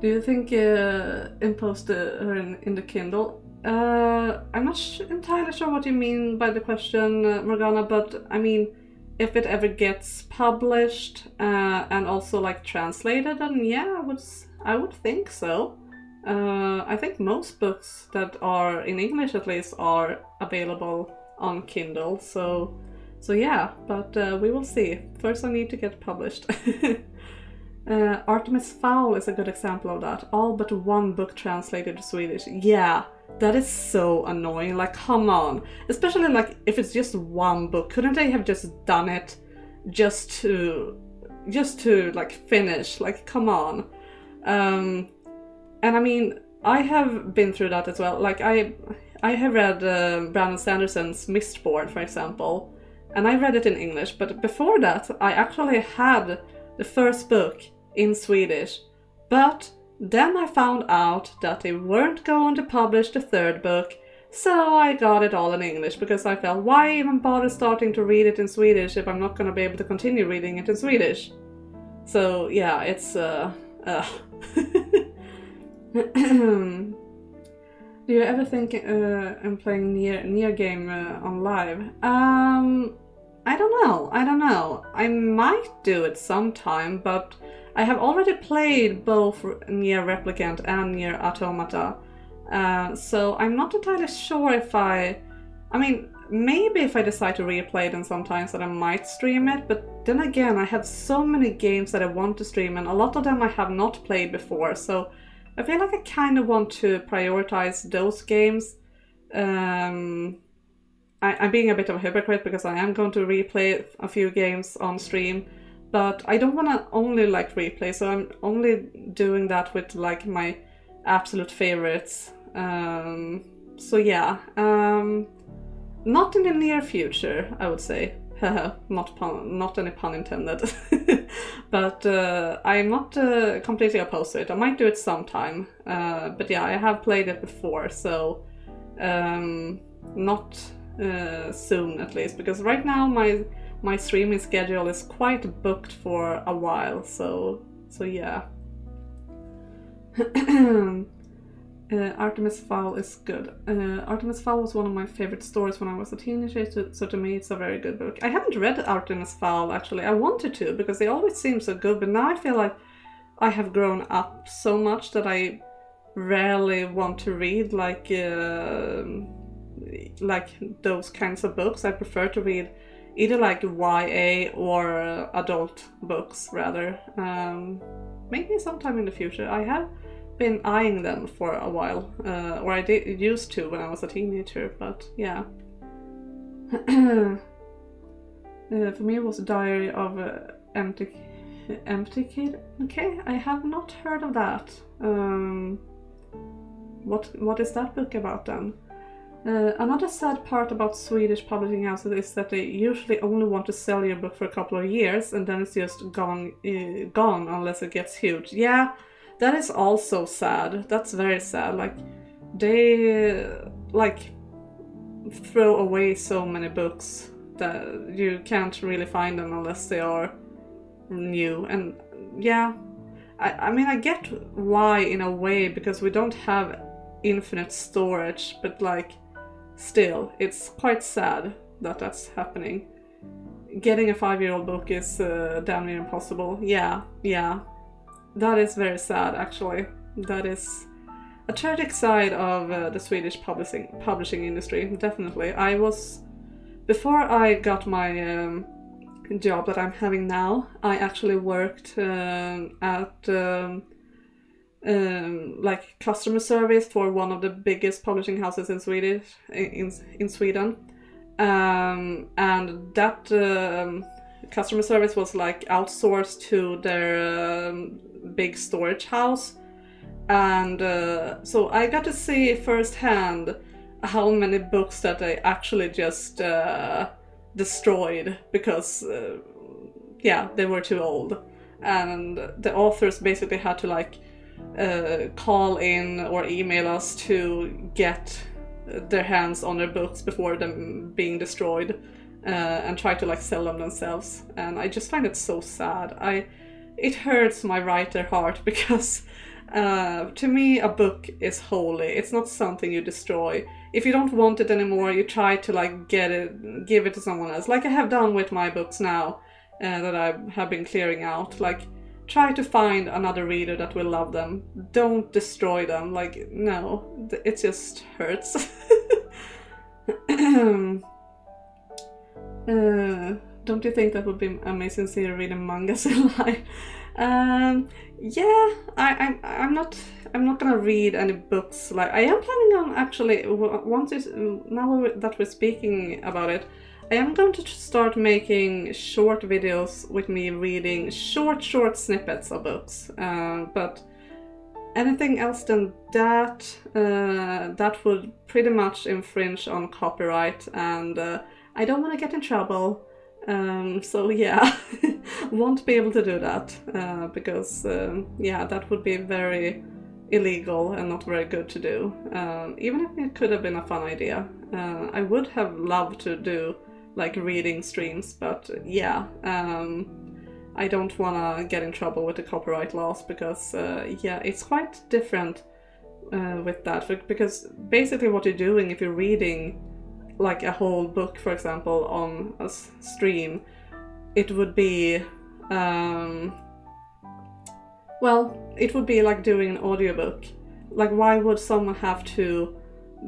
you think imposed her in the Kindle? I'm not entirely sure what you mean by the question, Morgana, but I mean, if it ever gets published and also like translated, then yeah, I would think so. I think most books that are in English, at least, are available on Kindle. So yeah, but we will see. First, I need to get published. Artemis Fowl is a good example of that. All but one book translated to Swedish. Yeah, that is so annoying. Like, come on. Especially like if it's just one book. Couldn't they have just done it just to like finish? Like, come on. And I mean, I have been through that as well. Like, I have read Brandon Sanderson's Mistborn, for example, and I read it in English. But before that, I actually had the first book in Swedish, but then I found out that they weren't going to publish the third book, so I got it all in English, because I felt, why even bother starting to read it in Swedish if I'm not going to be able to continue reading it in Swedish? So yeah, it's Do you ever think in playing near game on live? I don't know. I might do it sometime, but I have already played both Nier Replicant and Nier Automata, so I'm not entirely sure if I mean, maybe if I decide to replay them sometimes, that I might stream it, but then again, I have so many games that I want to stream, and a lot of them I have not played before, so I feel like I kind of want to prioritize those games. I'm being a bit of a hypocrite, because I am going to replay a few games on stream, but I don't want to only like replay, so I'm only doing that with like my absolute favorites. So yeah, not in the near future, I would say. Not any pun intended. But I'm not completely opposed to it. I might do it sometime. But yeah, I have played it before, so not soon at least, because right now my streaming schedule is quite booked for a while. So yeah. Artemis Fowl is good. Artemis Fowl was one of my favorite stories when I was a teenager, so to me it's a very good book. I haven't read Artemis Fowl actually. I wanted to because they always seem so good, but now I feel like I have grown up so much that I rarely want to read like those kinds of books. I prefer to read either like YA or adult books rather. Maybe sometime in the future. I have been eyeing them for a while, or I used to when I was a teenager, but yeah. For me it was Diary of Empty Kid. Okay, I have not heard of that. What is that book about then? Another sad part about Swedish publishing houses is that they usually only want to sell your book for a couple of years and then it's just gone unless it gets huge. Yeah, that is also sad. That's very sad. Like, they like throw away so many books that you can't really find them unless they are new. And yeah, I mean, I get why in a way, because we don't have infinite storage, but like, still, it's quite sad that that's happening. Getting a 5-year-old book is damn near impossible. Yeah. That is very sad, actually. That is a tragic side of the Swedish publishing industry, definitely. Before I got my job that I'm having now, I actually worked at like customer service for one of the biggest publishing houses in Sweden. And that customer service was like outsourced to their big storage house, and so I got to see firsthand how many books that they actually just destroyed because they were too old, and the authors basically had to like call in or email us to get their hands on their books before them being destroyed, and try to like sell them themselves. And I just find it so sad. It hurts my writer heart because to me a book is holy. It's not something you destroy. If you don't want it anymore, you try to like give it to someone else, like I have done with my books now that I have been clearing out. Like, try to find another reader that will love them. Don't destroy them. Like, no, it just hurts. Don't you think that would be amazing to see you reading mangas in life? Yeah, I'm not gonna read any books. Like, I am planning on actually now that we're speaking about it, I am going to start making short videos with me reading short snippets of books. But anything else than that, that would pretty much infringe on copyright, and I don't want to get in trouble. So yeah, won't be able to do that because that would be very illegal and not very good to do. Even if it could have been a fun idea, I would have loved to do like reading streams, but yeah, I don't want to get in trouble with the copyright laws because it's quite different with that, because basically what you're doing if you're reading like a whole book, for example, on a stream, it would be it would be like doing an audiobook. Like, why would someone have to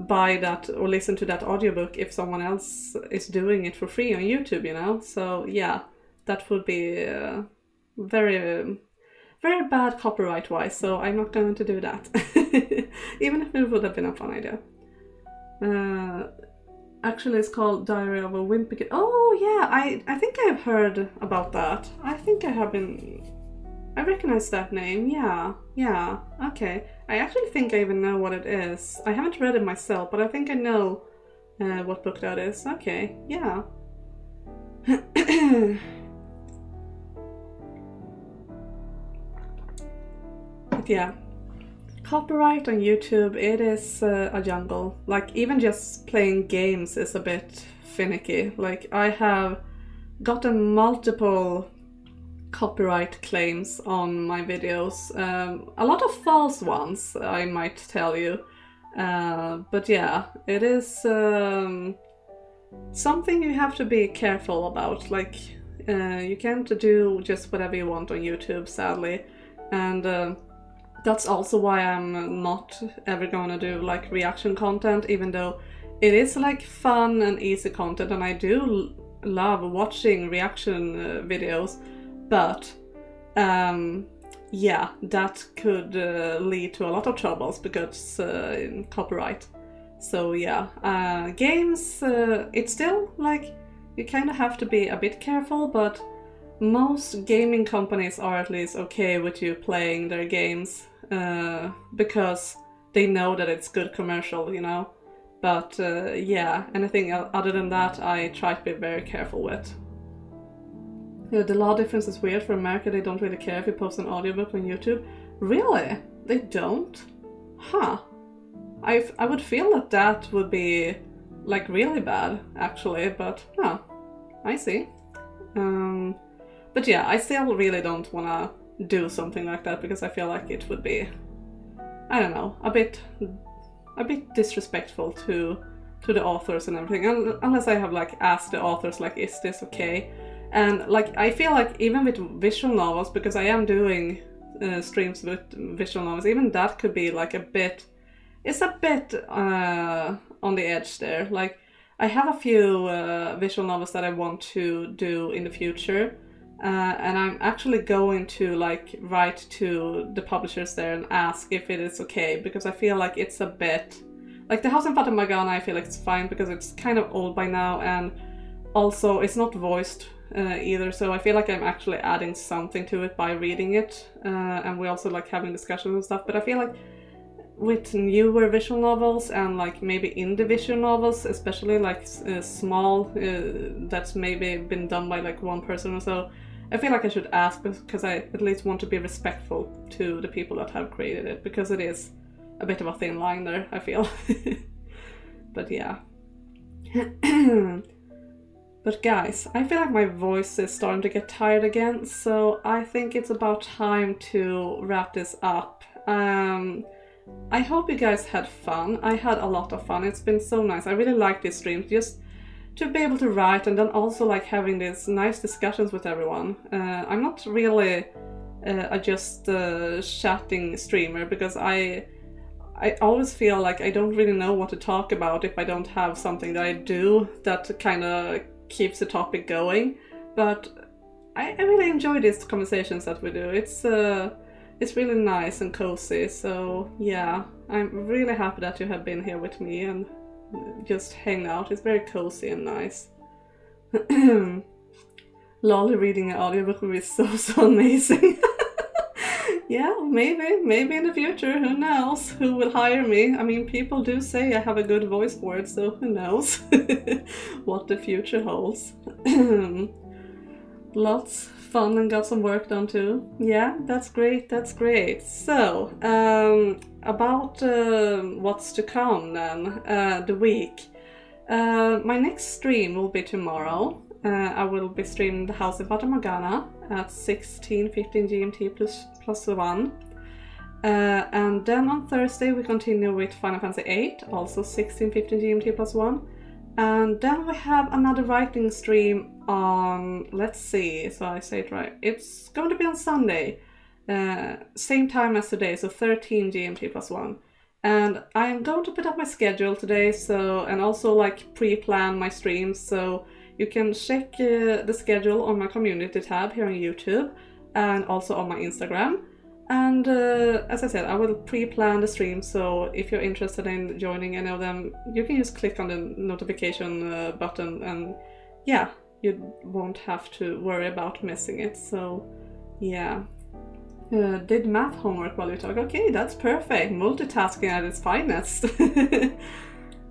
buy that or listen to that audiobook if someone else is doing it for free on YouTube, you know? So yeah, that would be very, very bad copyright wise, so I'm not going to do that. Even if it would have been a fun idea. Actually, it's called Diary of a Wimpy Kid. Oh yeah, I think I've heard about that. I think I have been. I recognize that name. Yeah. Okay. I actually think I even know what it is. I haven't read it myself, but I think I know what book that is. Okay. Yeah. But yeah. Copyright on YouTube, it is a jungle. Like, even just playing games is a bit finicky. Like, I have gotten multiple copyright claims on my videos. A lot of false ones, I might tell you. But yeah, it is something you have to be careful about. Like, you can't do just whatever you want on YouTube, sadly. And that's also why I'm not ever gonna do like reaction content, even though it is like fun and easy content, and I do love watching reaction videos, but yeah, that could lead to a lot of troubles because copyright. So yeah, games, it's still like you kind of have to be a bit careful, but most gaming companies are at least okay with you playing their games because they know that it's good commercial, you know. But yeah, anything other than that, I try to be very careful with. The law difference is weird. For America, they don't really care if you post an audiobook on YouTube. Really? They don't? Huh. I would feel that that would be like really bad, actually, but huh, I see. But yeah, I still really don't wanna do something like that because I feel like it would be, I don't know, a bit disrespectful to the authors and everything, unless I have like asked the authors like, is this okay? And like, I feel like even with visual novels, because I am doing streams with visual novels, even that could be like it's a bit on the edge there. Like, I have a few visual novels that I want to do in the future, and I'm actually going to like write to the publishers there and ask if it is okay, because I feel like it's a bit like The House in Fata Morgana. I feel like it's fine because it's kind of old by now, and also it's not voiced either, so I feel like I'm actually adding something to it by reading it, and we also like having discussions and stuff. But I feel like with newer visual novels and like maybe indie visual novels, especially like small, that's maybe been done by like one person or so, I feel like I should ask, because I at least want to be respectful to the people that have created it, because it is a bit of a thin line there, I feel. But yeah. But guys, I feel like my voice is starting to get tired again, so I think it's about time to wrap this up. I hope you guys had fun. I had a lot of fun. It's been so nice. I really like this stream, just to be able to write and then also like having these nice discussions with everyone. I'm not really a just chatting streamer, because I always feel like I don't really know what to talk about if I don't have something that I do that kind of keeps the topic going. But I really enjoy these conversations that we do. It's really nice and cozy, so yeah, I'm really happy that you have been here with me and just hang out. It's very cozy and nice. Lolly reading an audiobook would be so amazing. Yeah, maybe in the future, who knows? Who will hire me? I mean, people do say I have a good voice for it, so who knows what the future holds. Lots fun and got some work done too. Yeah, that's great, that's great. So, about what's to come then, the week. My next stream will be tomorrow. I will be streaming The House in Fata Morgana at 16:15 GMT plus 1. And then on Thursday we continue with Final Fantasy VIII, also 16:15 GMT plus 1. And then we have another writing stream on, let's see, so I say it right, it's going to be on Sunday, same time as today, so 13 GMT plus 1. And I'm going to put up my schedule today, so, and also like pre-plan my streams, so you can check the schedule on my community tab here on YouTube and also on my Instagram. And as I said, I will pre-plan the stream, so if you're interested in joining any of them, you can just click on the notification button, and yeah, you won't have to worry about missing it. So yeah. Did math homework while you talk. Okay, that's perfect. Multitasking at its finest.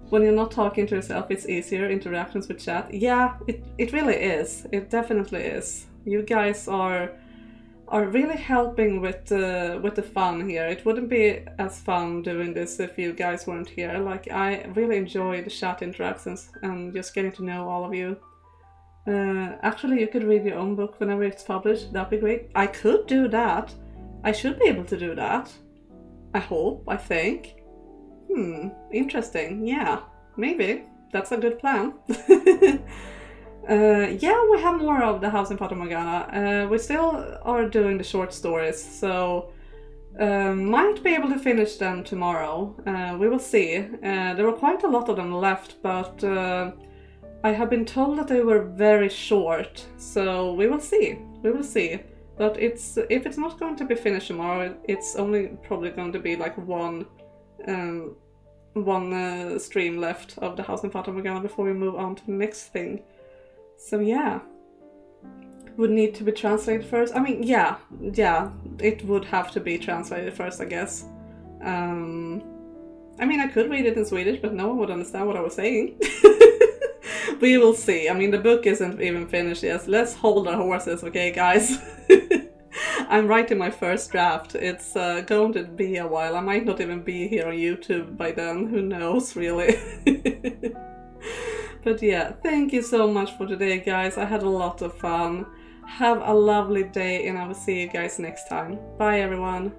When you're not talking to yourself, it's easier. Interactions with chat. Yeah, it really is. It definitely is. You guys are really helping with the fun here. It wouldn't be as fun doing this if you guys weren't here. Like, I really enjoy the chat interactions and just getting to know all of you. Actually, you could read your own book whenever it's published. That'd be great. I could do that. I should be able to do that. I hope, I think. Interesting. Yeah, maybe. That's a good plan. Yeah, we have more of the House in Fata Morgana. We still are doing the short stories, so might be able to finish them tomorrow. We will see. There were quite a lot of them left, but I have been told that they were very short, so we will see. We will see. But if it's not going to be finished tomorrow, it's only probably going to be like one stream left of the House in Fata Morgana before we move on to the next thing. So yeah, would need to be translated first. I mean, yeah, it would have to be translated first, I guess. I mean, I could read it in Swedish, but no one would understand what I was saying. We will see. I mean, the book isn't even finished yet. Let's hold our horses, okay, guys? I'm writing my first draft. It's going to be a while. I might not even be here on YouTube by then. Who knows, really? But yeah, thank you so much for today, guys. I had a lot of fun. Have a lovely day, and I will see you guys next time. Bye, everyone.